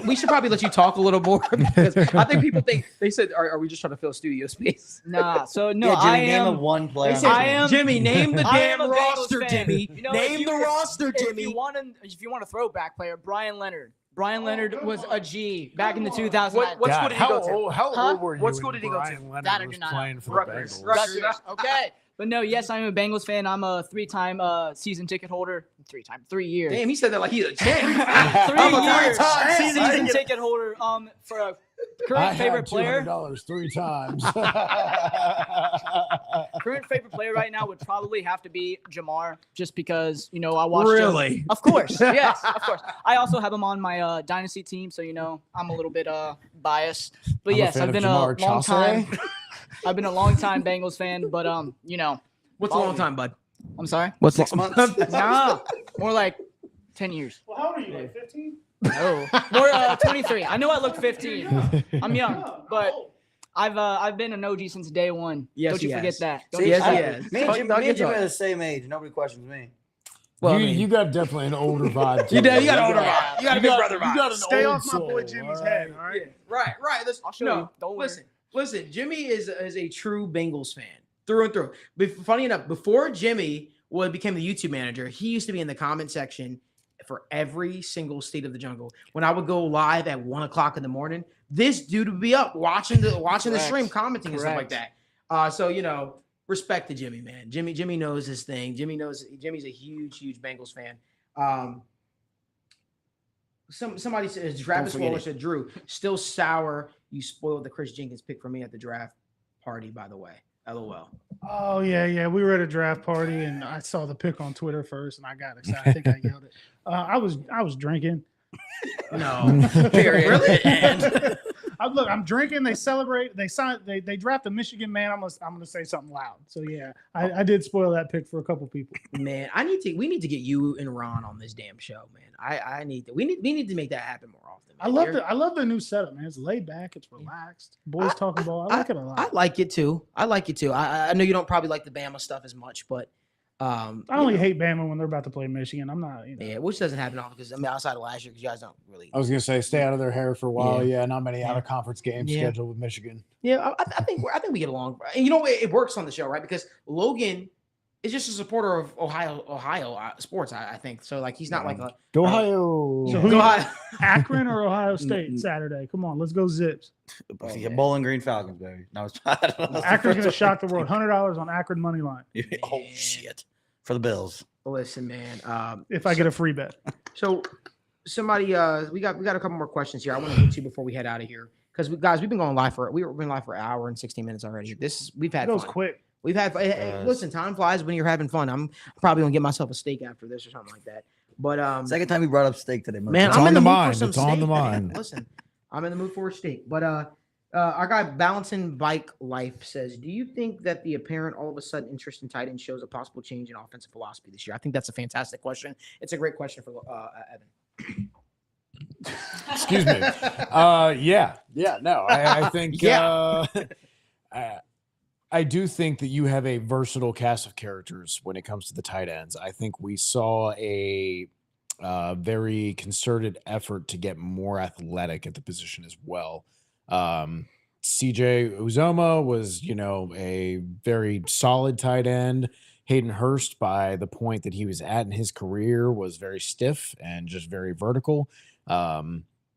S3: we should probably let you talk a little more because I think people think they said, are we just trying to fill studio space?
S5: Nah. So no,
S7: Yeah, Jimmy,
S5: I
S7: name
S5: am
S7: the one player.
S5: I am
S3: Jimmy, name the
S5: I
S3: damn
S5: am a Bengals
S3: roster,
S5: fan.
S3: Jimmy. Name the roster, Jimmy.
S5: If you want a throwback player, Brian Leonard. Brian Leonard was a G back in the 2000s.
S3: What school did he go to?
S6: How old were you?
S3: What school did he go to?
S6: Brian Leonard
S5: That I
S6: was
S5: do not
S6: playing
S5: know.
S6: for
S3: Rutgers.
S6: the Bengals.
S3: Rutgers.
S5: Okay. But no, yes, I'm a Bengals fan. I'm a 3-time season ticket holder. 3 years.
S3: Damn, he said that like he's a champ.
S5: 3 years
S3: three-time
S5: season ticket holder. For a current favorite player.
S6: $200 3 times.
S5: Current favorite player right now would probably have to be Jamar, just because I watched him.
S3: Really?
S5: Of course, yes, of course. I also have him on my dynasty team, so I'm a little bit biased. But yes, I've been a long time. I've been a long time Bengals fan, but
S3: What's a long time, bud?
S5: I'm sorry.
S3: What's
S7: 6 months?
S5: No, more like 10 years.
S4: Well, how old are you? Like 15?
S5: No, more 23. I know I look 15. I'm young, but I've been an OG since day one.
S3: Yes,
S5: Don't you
S3: he
S5: forget
S3: has.
S5: that. Don't
S3: See,
S5: you
S3: yes, he
S5: forget
S3: has.
S7: Me and Jimmy
S3: Talk your
S7: are
S3: talk.
S7: the same age. Nobody questions me.
S3: Well,
S6: you got definitely an older vibe. to
S3: You got
S6: you.
S3: an older vibe. You got a big brother vibe.
S6: You got an
S4: Stay
S6: old
S4: off my boy
S6: soul,
S4: Jimmy's
S6: all
S4: head,
S6: right?
S4: all right?
S3: Right. Listen,
S5: I'll show
S3: no,
S5: you. Don't worry.
S3: listen. Jimmy is a true Bengals fan through and through. But funny enough, before Jimmy became the YouTube manager, he used to be in the comment section for every single State of the Jungle. When I would go live at 1 o'clock in the morning, this dude would be up watching the stream, commenting and stuff like that. So respect to Jimmy, man. Jimmy knows his thing. Jimmy's a huge Bengals fan. Somebody says Travis Waller said, Drew, still sour. You spoiled the Chris Jenkins pick for me at the draft party, by the way. LOL.
S4: Oh, yeah. We were at a draft party, and I saw the pick on Twitter first, and I got excited. I think I yelled it. I was drinking.
S3: No. Period.
S4: I'm drinking. They celebrate. They draft a Michigan man. I'm gonna say something loud. So yeah, I did spoil that pick for a couple people.
S3: Man, we need to get you and Ron on this damn show, man. We need to make that happen more often. Man.
S4: I love the new setup, man. It's laid back. It's relaxed. Boys talking ball. I like it a lot.
S3: I like it too. I know you don't probably like the Bama stuff as much, but
S4: I only hate Bama when they're about to play Michigan. I'm not,
S3: Yeah, which doesn't happen often because outside of last year, because you guys don't really.
S6: I was gonna say stay out of their hair for a while. Yeah, not many out of conference games scheduled with Michigan.
S3: Yeah, I think we get along. And it works on the show, right? Because Logan is just a supporter of Ohio sports. I think so. Like he's not like a
S6: Go Ohio.
S4: So who? Akron or Ohio State Saturday? Come on, let's go Zips.
S7: Bowling Green Falcons, baby. No,
S4: Akron's gonna shock the world. $100 on Akron money line.
S7: Oh shit, for the Bills.
S3: Listen, man.
S4: If I get a free bet.
S3: So somebody, we got a couple more questions here. I want to get to before we head out of here because we've been going live we've been live for an hour and 16 minutes already. We've had
S4: It goes
S3: fun.
S4: quick.
S3: We've had listen, time flies when you're having fun. I'm probably gonna get myself a steak after this or something like that. But
S7: second time you brought up steak today,
S3: man,
S6: It's
S3: I'm
S6: on
S3: in
S6: the
S3: the mood
S6: mind.
S3: for some
S6: It's
S3: steak.
S6: on the
S3: man.
S6: mind.
S3: Listen, I'm in the mood for a steak. But our guy Balancing Bike Life says, do you think that the apparent all of a sudden interest in tight end shows a possible change in offensive philosophy this year? I think that's a fantastic question. It's a great question for Evan.
S6: Excuse me. No, I think I do think that you have a versatile cast of characters when it comes to the tight ends. I think we saw a very concerted effort to get more athletic at the position as well. CJ Uzoma was, a very solid tight end. Hayden Hurst, by the point that he was at in his career, was very stiff and just very vertical.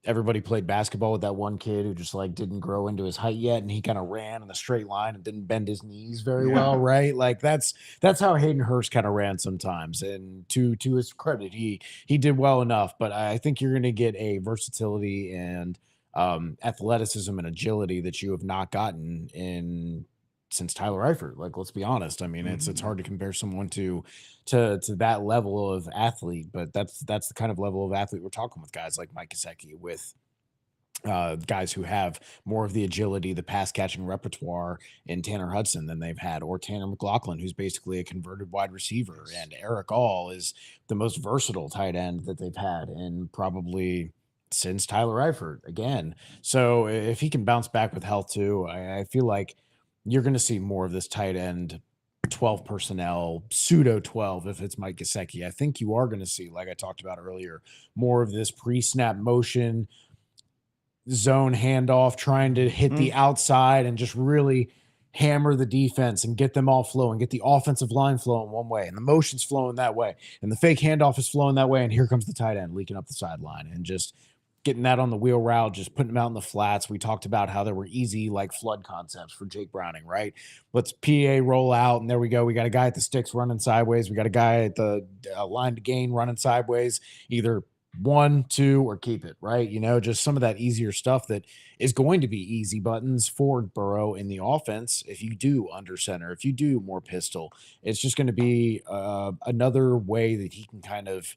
S6: Everybody played basketball with that one kid who just didn't grow into his height yet, and he kind of ran in a straight line and didn't bend his knees very well, right? Like that's how Hayden Hurst kind of ran sometimes. And to his credit, he did well enough. But I think you're going to get a versatility and athleticism and agility that you have not gotten since Tyler Eifert. Like, let's be honest. I mean, it's hard to compare someone to that level of athlete, but that's the kind of level of athlete we're talking with guys like Mike Gesicki, with guys who have more of the agility, the pass catching repertoire in Tanner Hudson than they've had, or Tanner McLaughlin, who's basically a converted wide receiver. And Eric All is the most versatile tight end that they've had in probably since Tyler Eifert again. So if he can bounce back with health too, I feel like you're going to see more of this tight end 12 personnel, pseudo 12 if it's Mike Gesicki. I think you are going to see, like I talked about earlier, more of this pre-snap motion, zone handoff, trying to hit the outside and just really hammer the defense and get them all flowing, get the offensive line flowing one way, and the motion's flowing that way, and the fake handoff is flowing that way, and here comes the tight end leaking up the sideline, and just getting that on the wheel route, just putting them out in the flats. We talked about how there were easy flood concepts for Jake Browning, right? Let's PA roll out, and there we go. We got a guy at the sticks running sideways. We got a guy at the line to gain running sideways. Either 1, 2, or keep it, right? Just some of that easier stuff that is going to be easy buttons for Burrow in the offense. If you do under center, if you do more pistol, it's just going to be another way that he can kind of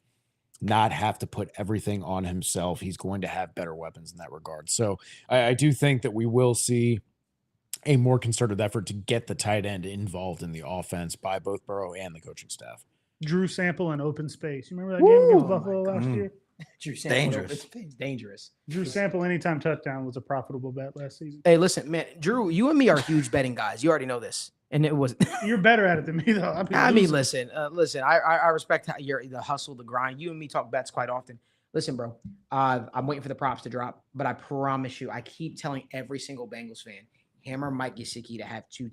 S6: not have to put everything on himself. He's going to have better weapons in that regard. So I do think that we will see a more concerted effort to get the tight end involved in the offense by both Burrow and the coaching staff.
S4: Drew Sample in open space. You remember that game against Buffalo last year?
S3: Drew Sample,
S7: Dangerous.
S3: It's dangerous.
S4: Drew Sample anytime touchdown was a profitable bet last season.
S3: Hey, listen, man, Drew, you and me are huge betting guys. You already know this, and it was.
S4: You're better at it than me, though.
S3: I mean, listen. I respect the hustle, the grind. You and me talk bets quite often. Listen, bro, I'm waiting for the props to drop, but I promise you, I keep telling every single Bengals fan, hammer Mike Gesicki to have 2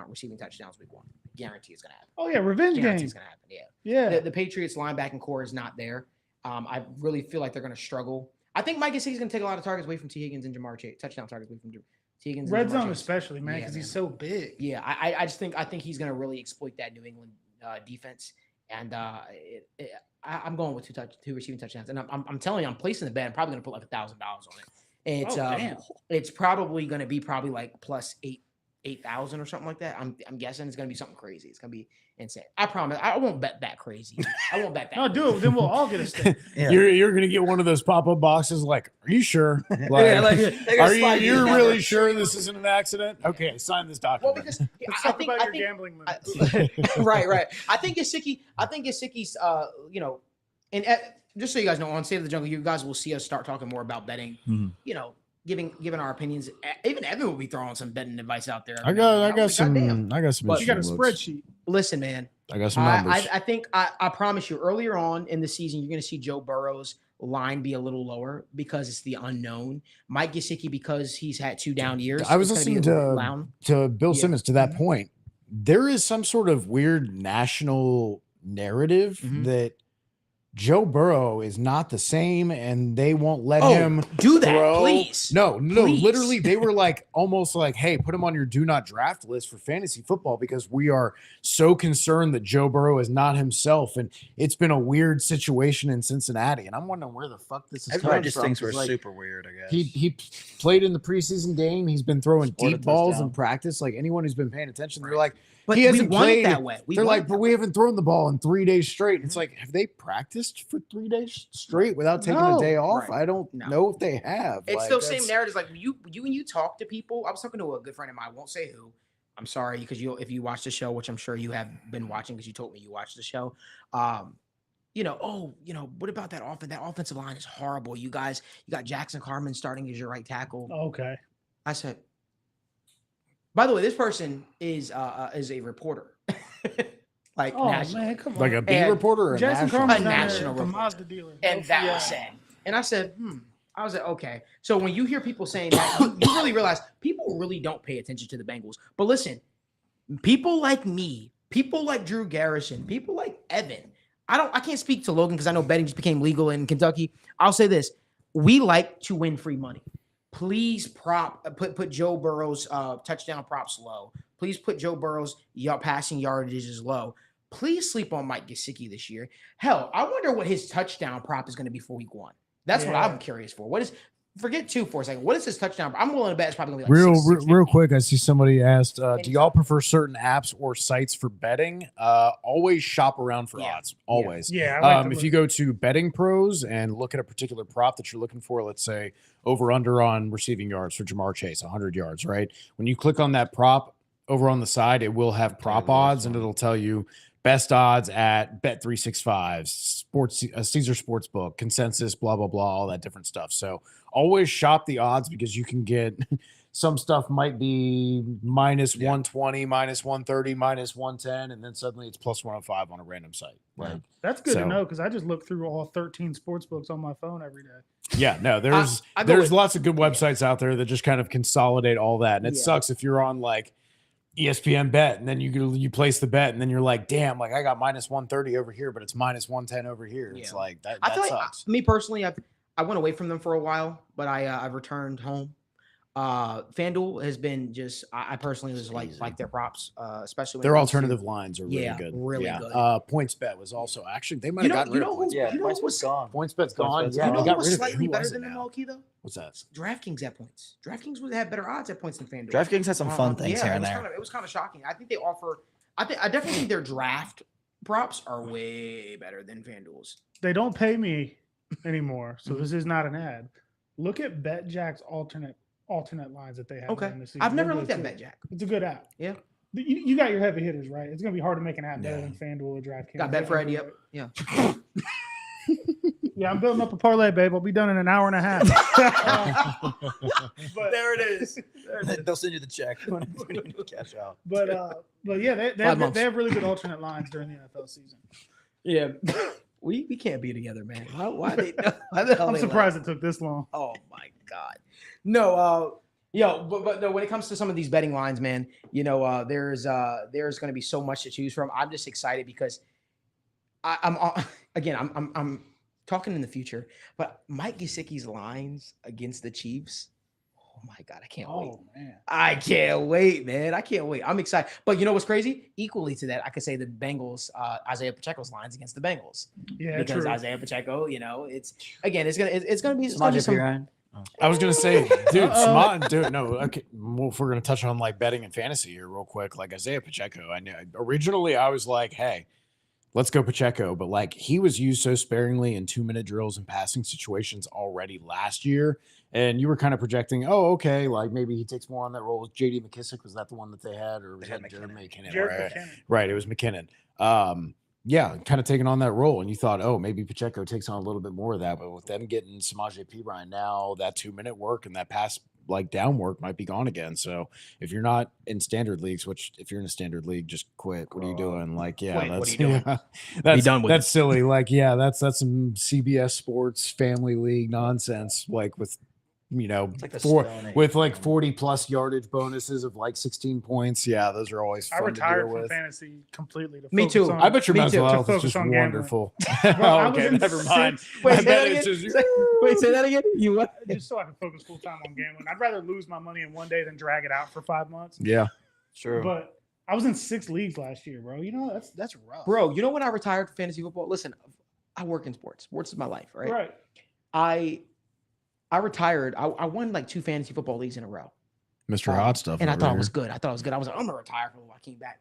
S3: receiving touchdowns week 1. Guarantee it's gonna happen.
S4: Oh yeah, revenge
S3: Guarantee
S4: game.
S3: it's gonna happen.
S4: Yeah.
S3: The Patriots linebacking core is not there. I really feel like they're gonna struggle. I think Mike Gesicki's gonna take a lot of targets away from T. Higgins and Jamar Chase. Touchdown targets away from T. Higgins.
S4: Red
S3: and Jamar
S4: zone
S3: Chase.
S4: especially, man,
S3: Yeah,
S4: because he's
S3: man.
S4: so big.
S3: Yeah, I think he's gonna really exploit that New England defense, and I'm going with 2 receiving touchdowns, and I'm telling you, I'm placing the bet. I'm probably gonna put like $1,000 on it. It's probably gonna be like plus 8,000 or something like that. I'm guessing it's gonna be something crazy. It's gonna be insane. I promise. I won't bet that crazy. I won't bet that.
S4: No, do it. Then we'll all get a stick.
S7: Yeah.
S6: You're gonna get one of those pop-up boxes. Like, are you sure? Like,
S7: They're gonna slide
S6: you're
S7: down.
S6: really sure this isn't an accident? Okay, sign this
S3: Well,
S6: document.
S3: because
S4: Let's
S3: I
S4: talk
S3: think,
S4: about
S3: I
S4: your
S3: think
S4: gambling limits.
S3: right. I think Gesicki's, and just so you guys know, on State of the Jungle, you guys will see us start talking more about betting.
S6: Mhm.
S3: Giving our opinions. Even Evan will be throwing some betting advice out there.
S6: I got some.
S3: Goddamn.
S6: I got some.
S3: But
S4: You got a
S6: interesting looks.
S4: spreadsheet.
S3: Listen, man.
S6: I got some numbers.
S3: I think I promise you, earlier on in the season, you're going to see Joe Burrow's line be a little lower because it's the unknown. Mike Gesicki, because he's had 2 down years.
S6: I was
S3: it's gonna be
S6: listening
S3: a little loud.
S6: to Bill
S3: Yeah.
S6: Simmons to that point. There is some sort of weird national narrative that Joe Burrow is not the same, and they won't let him
S3: do that,
S6: throw.
S3: please.
S6: No,
S3: Please.
S6: literally, they were like almost like, "Hey, put him on your do not draft list for fantasy football because we are so concerned that Joe Burrow is not himself." And it's been a weird situation in Cincinnati, and I'm wondering where the fuck this is
S7: Everybody
S6: coming
S7: just
S6: from.
S7: thinks we're
S6: 'Cause, like,
S7: super weird, I guess.
S6: he played in the preseason game. He's been throwing
S7: Scored a
S6: deep balls
S7: touchdown.
S6: in practice. Like anyone who's been paying attention, they're like,
S3: But
S6: he
S3: we
S6: hasn't
S3: want
S6: played
S3: it that way.
S6: they're like, but we haven't thrown the ball in 3 days straight. It's like, have they practiced for 3 days straight without taking a
S4: No.
S6: day off?
S3: Right.
S6: I don't
S3: No.
S6: know if they have.
S3: It's
S6: Like,
S3: still same
S6: that's-
S3: narratives. Like when you talk to people. I was talking to a good friend of mine. I won't say who. I'm sorry because if you watch the show, which I'm sure you have been watching because you told me you watched the show. What about that offense? That offensive line is horrible. You got Jackson Carman starting as your right tackle.
S4: Okay.
S3: I said, by the way, this person is a reporter. Like
S4: Oh
S3: national.
S4: man, come on.
S6: like a beat
S3: And
S6: reporter or a
S4: Jackson
S6: national?
S4: Carmen's
S3: A
S4: down there
S3: national
S4: at the
S3: report.
S4: Mazda dealer.
S3: And
S4: Go
S3: that
S4: for
S3: was
S4: it.
S3: said. And I said, I was like, okay. So when you hear people saying that, you really realize people really don't pay attention to the Bengals. But listen, people like me, people like Drew Garrison, people like Evan. I can't speak to Logan because I know betting just became legal in Kentucky. I'll say this: we like to win free money. Please put Joe Burrow's touchdown props low. Please put Joe Burrow's passing yardages low. Please sleep on Mike Gesicki this year. Hell, I wonder what his touchdown prop is going to be for week 1. That's what
S4: Yeah.
S3: I'm curious for. Forget 2 for a second. What is his touchdown? I'm willing to bet it's probably going to be like
S6: Real,
S3: 650.
S6: real quick, I see somebody asked, do
S3: Anytime.
S6: y'all prefer certain apps or sites for betting? Always shop around for
S3: Yeah.
S6: odds. Always.
S4: Yeah. I like to
S6: If
S4: look-
S6: you go to Betting Pros and look at a particular prop that you're looking for, let's say over under on receiving yards for Jamar Chase, 100 yards, right? When you click on that prop over on the side, it will have prop odds and it'll tell you best odds at Bet365, Caesar Sportsbook, Consensus, blah, blah, blah, all that different stuff. So always shop the odds because you can get some stuff might be minus 120, minus 130, minus 110, and then suddenly it's plus 105 on a random site. Like,
S4: That's good
S6: so-
S4: to know because I just look through all 13 sports books on my phone every day.
S6: yeah, no, there's
S3: I go
S6: there's
S3: with-
S6: lots of good websites out there that just kind of consolidate all that. And it
S3: Yeah.
S6: sucks if you're on like ESPN bet and then you place the bet and then you're like, damn, like I got minus 130 over here, but it's minus 110 over here. It's
S3: Yeah.
S6: like that
S3: I feel like
S6: sucks.
S3: me personally, I went away from them for a while, but I've returned home. FanDuel has been just I personally just like their props, especially when
S6: Their
S3: it comes to-
S6: alternative lines are really
S3: Yeah,
S6: good.
S3: really good.
S6: Points bet was also actually they might
S3: You
S6: have
S3: know-
S6: gotten
S3: you
S6: rid
S3: know
S6: of points.
S3: who-
S7: Yeah,
S3: you know
S7: points
S3: what's-
S7: was gone.
S6: Points bet's gone.
S7: bet's
S6: Yeah,
S3: You know
S6: they
S3: who
S6: got
S3: was
S6: rid of it.
S3: slightly
S6: Who
S3: better
S6: was
S3: than
S6: it
S3: them,
S6: now?
S3: low-key, though?
S6: What's that?
S3: DraftKings at points. DraftKings would have better odds at points than FanDuel.
S7: DraftKings has some fun things here
S3: it
S7: and
S3: was
S7: there.
S3: Kind of, it was kind of shocking. I think they offer. I definitely think their draft props are way better than FanDuel's.
S4: They don't pay me anymore, so this is not an ad. Look at BetJack's alternate lines that they have.
S3: Okay,
S4: during the season.
S3: I've never
S4: They're
S3: looked at
S4: good, too.
S3: BetJack.
S4: It's a good app.
S3: Yeah.
S4: You got your heavy hitters, right? It's going to be hard to make an app better than FanDuel or DraftKings.
S3: Got Betfred, yep. Yeah.
S4: Yeah, I'm building up a parlay, babe. I'll be done in an hour and a half. But
S3: there it is.
S7: They'll send you the check when you need to cash out.
S4: But yeah, they have really good alternate lines during the NFL season.
S3: Yeah. We can't be together, man. Why the hell
S4: I'm surprised it took this long.
S3: Oh my God. No, but no, when it comes to some of these betting lines, man, there's going to be so much to choose from. I'm just excited because I'm talking in the future, but Mike Gesicki's lines against the Chiefs. Oh my God, I can't wait.
S4: Man.
S3: I can't wait, man. I can't wait. I'm excited. But you know what's crazy? Equally to that, I could say the Bengals, Isaiah Pacheco's lines against the Bengals.
S4: Yeah,
S3: because
S4: true.
S3: Isaiah Pacheco, it's gonna be
S7: Ryan.
S6: I was gonna say, dude, no, okay. Well, if we're gonna touch on like betting and fantasy here real quick, like Isaiah Pacheco, I knew originally I was like, hey, let's go Pacheco, but like he was used so sparingly in 2-minute drills and passing situations already last year, and you were kind of projecting, oh, okay, like maybe he takes more on that role. JD McKissick, was that the one that they had, or was that McKinnon? Right, it was McKinnon. Yeah, kind of taking on that role, and you thought, oh, maybe Pacheco takes on a little bit more of that, but with them getting Samaje Perine now, that 2-minute work and that pass like down work might be gone again. So if you're not in standard leagues, which if you're in a standard league, just quit. What are you doing? Like, yeah, that's silly. Like, yeah, that's some CBS Sports family league nonsense. Like with like 40+ yardage bonuses of like 16 points. Yeah, those are always fun
S4: I retired
S6: to deal
S4: from
S6: with.
S4: fantasy completely.
S3: Me too.
S6: I bet your mental health is just wonderful. Okay, never mind.
S3: Wait, say that again. You what?
S4: Just so I can focus full time on gambling. I'd rather lose my money in one day than drag it out for 5 months.
S6: Yeah,
S7: true.
S4: But I was in 6 leagues last year, bro. That's rough.
S3: Bro, you know when I retired from fantasy football? Listen, I work in sports. Sports is my life, right?
S4: Right.
S3: I retired. I won like 2 fantasy football leagues in a row.
S6: Mr. Hot Stuff.
S3: And I thought it was good. I was like, I'm gonna retire for a while. I came back.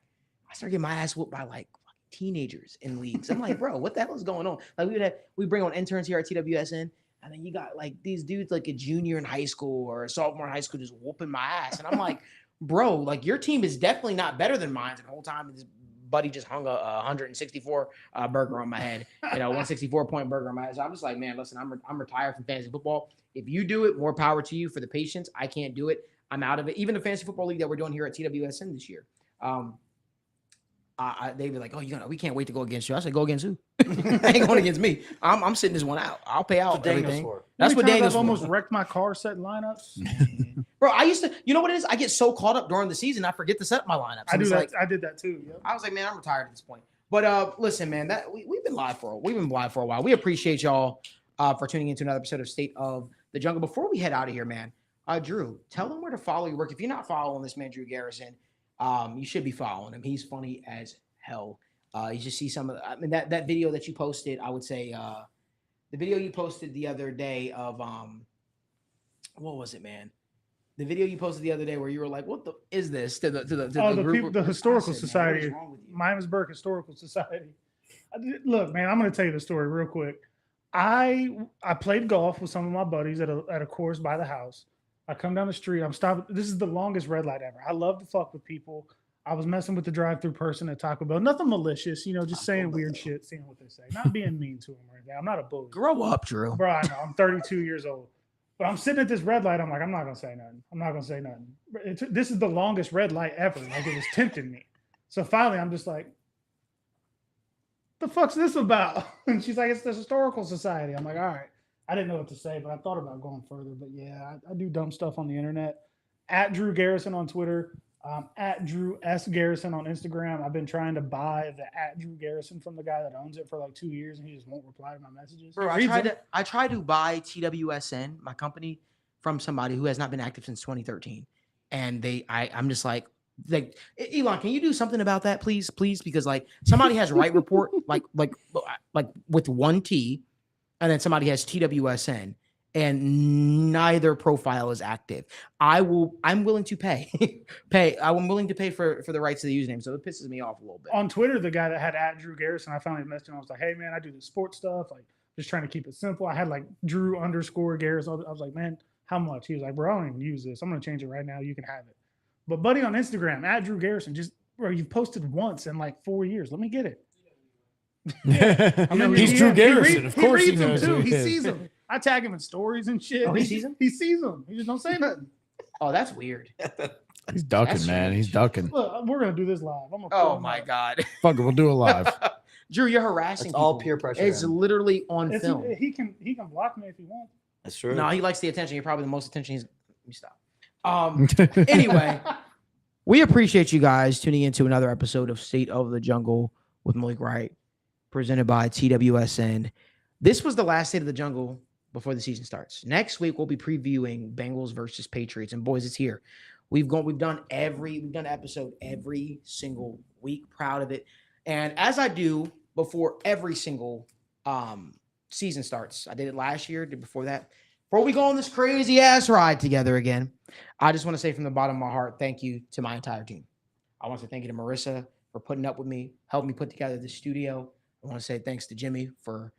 S3: I started getting my ass whooped by like teenagers in leagues. I'm like, bro, what the hell is going on? Like we bring on interns here at TWSN, and then you got like these dudes like a junior in high school or a sophomore in high school just whooping my ass. And I'm like, bro, like your team is definitely not better than mine. And the whole time this buddy just hung a 164 burger on my head, 164-point burger on my head. So I'm just like, man, listen, I'm retired from fantasy football. If you do it, more power to you for the patience. I can't do it. I'm out of it. Even the fantasy football league that we're doing here at TWSN this year. They'd be like, oh, we can't wait to go against you. I said, go against who? I ain't going against me. I'm sitting this one out. I'll pay out everything. That's what Daniel's
S4: I've almost wrecked my car setting lineups.
S3: Bro, I used to, you know what it is? I get so caught up during the season, I forget to set up my lineups.
S4: I did that too. Yep.
S3: I was like, man, I'm retired at this point. But listen, man, that we've been live for a while. We appreciate y'all for tuning into another episode of State of the Jungle. Before we head out of here, man, Drew, tell them where to follow your work. If you're not following this man, Drew Garrison, you should be following him. He's funny as hell. You just see some of that video that you posted. I would say the video you posted the other day of what was it, man? The video you posted the other day where you were like, "What the is this?" To the group,
S4: the Historical Society, Miamisburg Historical Society. Look, man, I'm going to tell you the story real quick. I played golf with some of my buddies at a course by the house. I come down the street. I'm stopping. This is the longest red light ever. I love to fuck with people. I was messing with the drive-through person at Taco Bell. Nothing malicious, just saying weird shit, seeing what they say. Not being mean to them or anything. I'm not a bully.
S3: Grow up, Drew.
S4: Bro, I know. I'm 32 years old. But I'm sitting at this red light. I'm like, I'm not going to say nothing. This is the longest red light ever. Like, it was tempting me. So finally, I'm just like, the fuck's this about? And she's like, it's the Historical Society. I'm like, all right. I didn't know what to say, but I thought about going further. But yeah, I do dumb stuff on the internet. At Drew Garrison on Twitter. At Drew S. Garrison on Instagram. I've been trying to buy the at Drew Garrison from the guy that owns it for like 2 years, and he just won't reply to my messages.
S3: Bro, I tried to buy TWSN, my company, from somebody who has not been active since 2013, and I'm just like, Elon, can you do something about that, please? Because like somebody has Wright Report like with 1 T, and then somebody has TWSN. And neither profile is active. I'm willing to pay. I'm willing to pay for the rights to the username. So it pisses me off a little bit.
S4: On Twitter, the guy that had at Drew Garrison, I finally messaged him. I was like, hey man, I do the sports stuff. Like just trying to keep it simple. I had like Drew _ Garrison. I was like, man, how much? He was like, bro, I don't even use this. I'm going to change it right now. You can have it. But buddy on Instagram, at Drew Garrison, just bro, you've posted once in like 4 years. Let me get it.
S6: I mean, he's Drew Garrison. Of course he
S4: reads them
S6: knows.
S4: too.
S6: Who
S4: He
S6: is.
S4: sees them. I tag him in stories and shit.
S3: Oh, he sees them?
S4: He sees them. He just don't say nothing.
S3: Oh, that's weird.
S6: He's ducking,
S3: That's
S6: man. He's ducking.
S4: Look, we're gonna do this live. I'm gonna
S3: Oh
S4: pull him
S3: my
S4: up.
S3: God.
S6: Fuck it, we'll do it live.
S3: Drew, you're harassing
S7: It's all
S3: people.
S7: peer pressure.
S3: It's
S7: man.
S3: literally on
S4: If
S3: film.
S4: he can block me if he wants.
S7: That's true.
S3: No, he likes the attention. You're probably the most attention he's. Let me stop. Anyway, we appreciate you guys tuning into another episode of State of the Jungle with Malik Wright, presented by TWSN. This was the last State of the Jungle before the season starts. Next week we'll be previewing Bengals versus Patriots, and boys, it's here. We've done an episode every single week. Proud of it, and as I do before every single season starts, I did it last year, did before that. Before we go on this crazy ass ride together again, I just want to say from the bottom of my heart, thank you to my entire team. I want to say thank you to Marissa for putting up with me, helping me put together the studio. I want to say thanks to Jimmy for,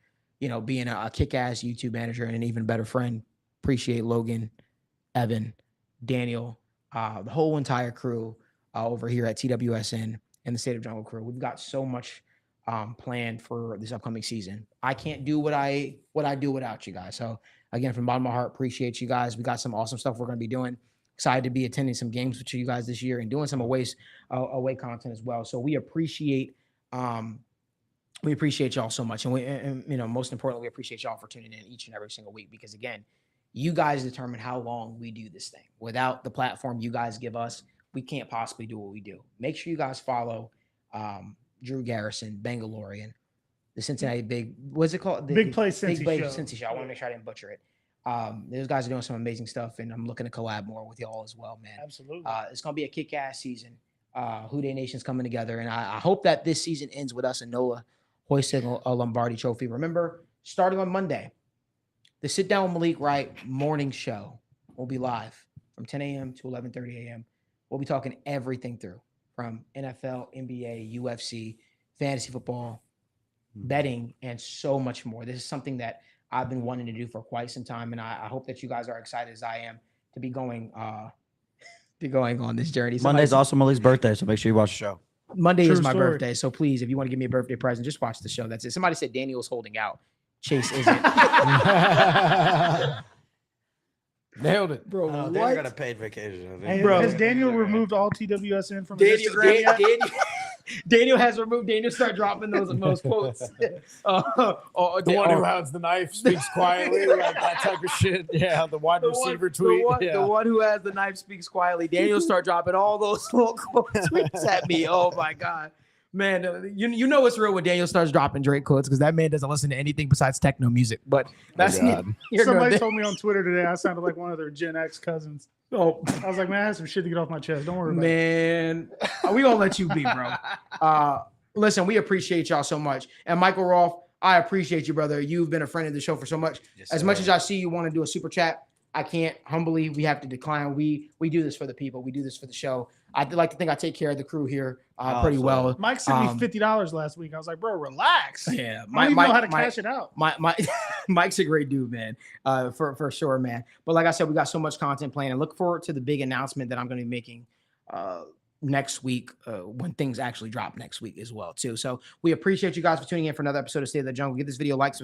S3: being a kick-ass YouTube manager and an even better friend. Appreciate Logan, Evan, Daniel, the whole entire crew over here at TWSN and the State of Jungle crew. We've got so much planned for this upcoming season. I can't do what I do without you guys. So again, from the bottom of my heart, appreciate you guys. We got some awesome stuff we're going to be doing. Excited to be attending some games with you guys this year and doing some away content as well. So we appreciate y'all so much. And most importantly, we appreciate y'all for tuning in each and every single week, because again, you guys determine how long we do this thing. Without the platform you guys give us, we can't possibly do what we do. Make sure you guys follow Drew Garrison, Bengalorian, the Cincinnati what's it called?
S4: Big Play Cincy
S3: Big Play
S4: Show.
S3: Cincy Show. I want to make sure I didn't butcher it. Those guys are doing some amazing stuff, and I'm looking to collab more with y'all as well, man.
S4: Absolutely.
S3: It's going to be a kick-ass season. Who Dey Nation's coming together, and I hope that this season ends with us and Nola hoisting a Lombardi trophy. Remember, starting on Monday, the Sit Down with Malik Wright morning show will be live from 10 a.m. to 11:30 a.m. We'll be talking everything through, from NFL, NBA, UFC, fantasy football, betting, and so much more. This is something that I've been wanting to do for quite some time, and I hope that you guys are excited as I am to be going on this journey.
S7: Monday's also Malik's birthday, so make sure you watch the show.
S3: Monday
S4: True
S3: is my
S4: story.
S3: birthday, so please, if you want to give me a birthday present, just watch the show. That's it. Somebody said Daniel's holding out. Chase isn't.
S6: Nailed it.
S3: Bro,
S7: Oh, they
S3: what?
S7: got a paid vacation.
S4: Hey,
S3: Bro.
S4: has Daniel removed all TWSN from his Instagram yet?
S3: Daniel has removed. Daniel start dropping those quotes.
S6: The one who has the knife speaks quietly, like that type of shit. Yeah, the wide receiver tweet.
S3: The one who has the knife speaks quietly. Daniel start dropping all those little quote tweets at me. Oh my God. Man, you know it's real when Daniel starts dropping Drake quotes, because that man doesn't listen to anything besides techno music. But that's
S4: Somebody told me on Twitter today I sounded like one of their Gen X cousins.
S3: Oh
S4: I was like, man, I have some shit to get off my chest. Don't worry about it.
S3: man, we gonna let you be, bro. Listen, we appreciate y'all so much, and Michael Rolfe, I appreciate you, brother. You've been a friend of the show for so much. As much as I see you want to do a super chat, I can't. Humbly, we have to decline. We do this for the people. We do this for the show. I'd like to think I take care of the crew here pretty well.
S4: Mike sent me $50 last week. I was like, bro, relax.
S3: Yeah,
S4: I don't even know how to cash it out.
S3: Mike's a great dude, man. For sure, man. But like I said, we got so much content planned, and look forward to the big announcement that I'm going to be making next week when things actually drop next week as well, too. So we appreciate you guys for tuning in for another episode of State of the Jungle. Give this video a like, subscribe.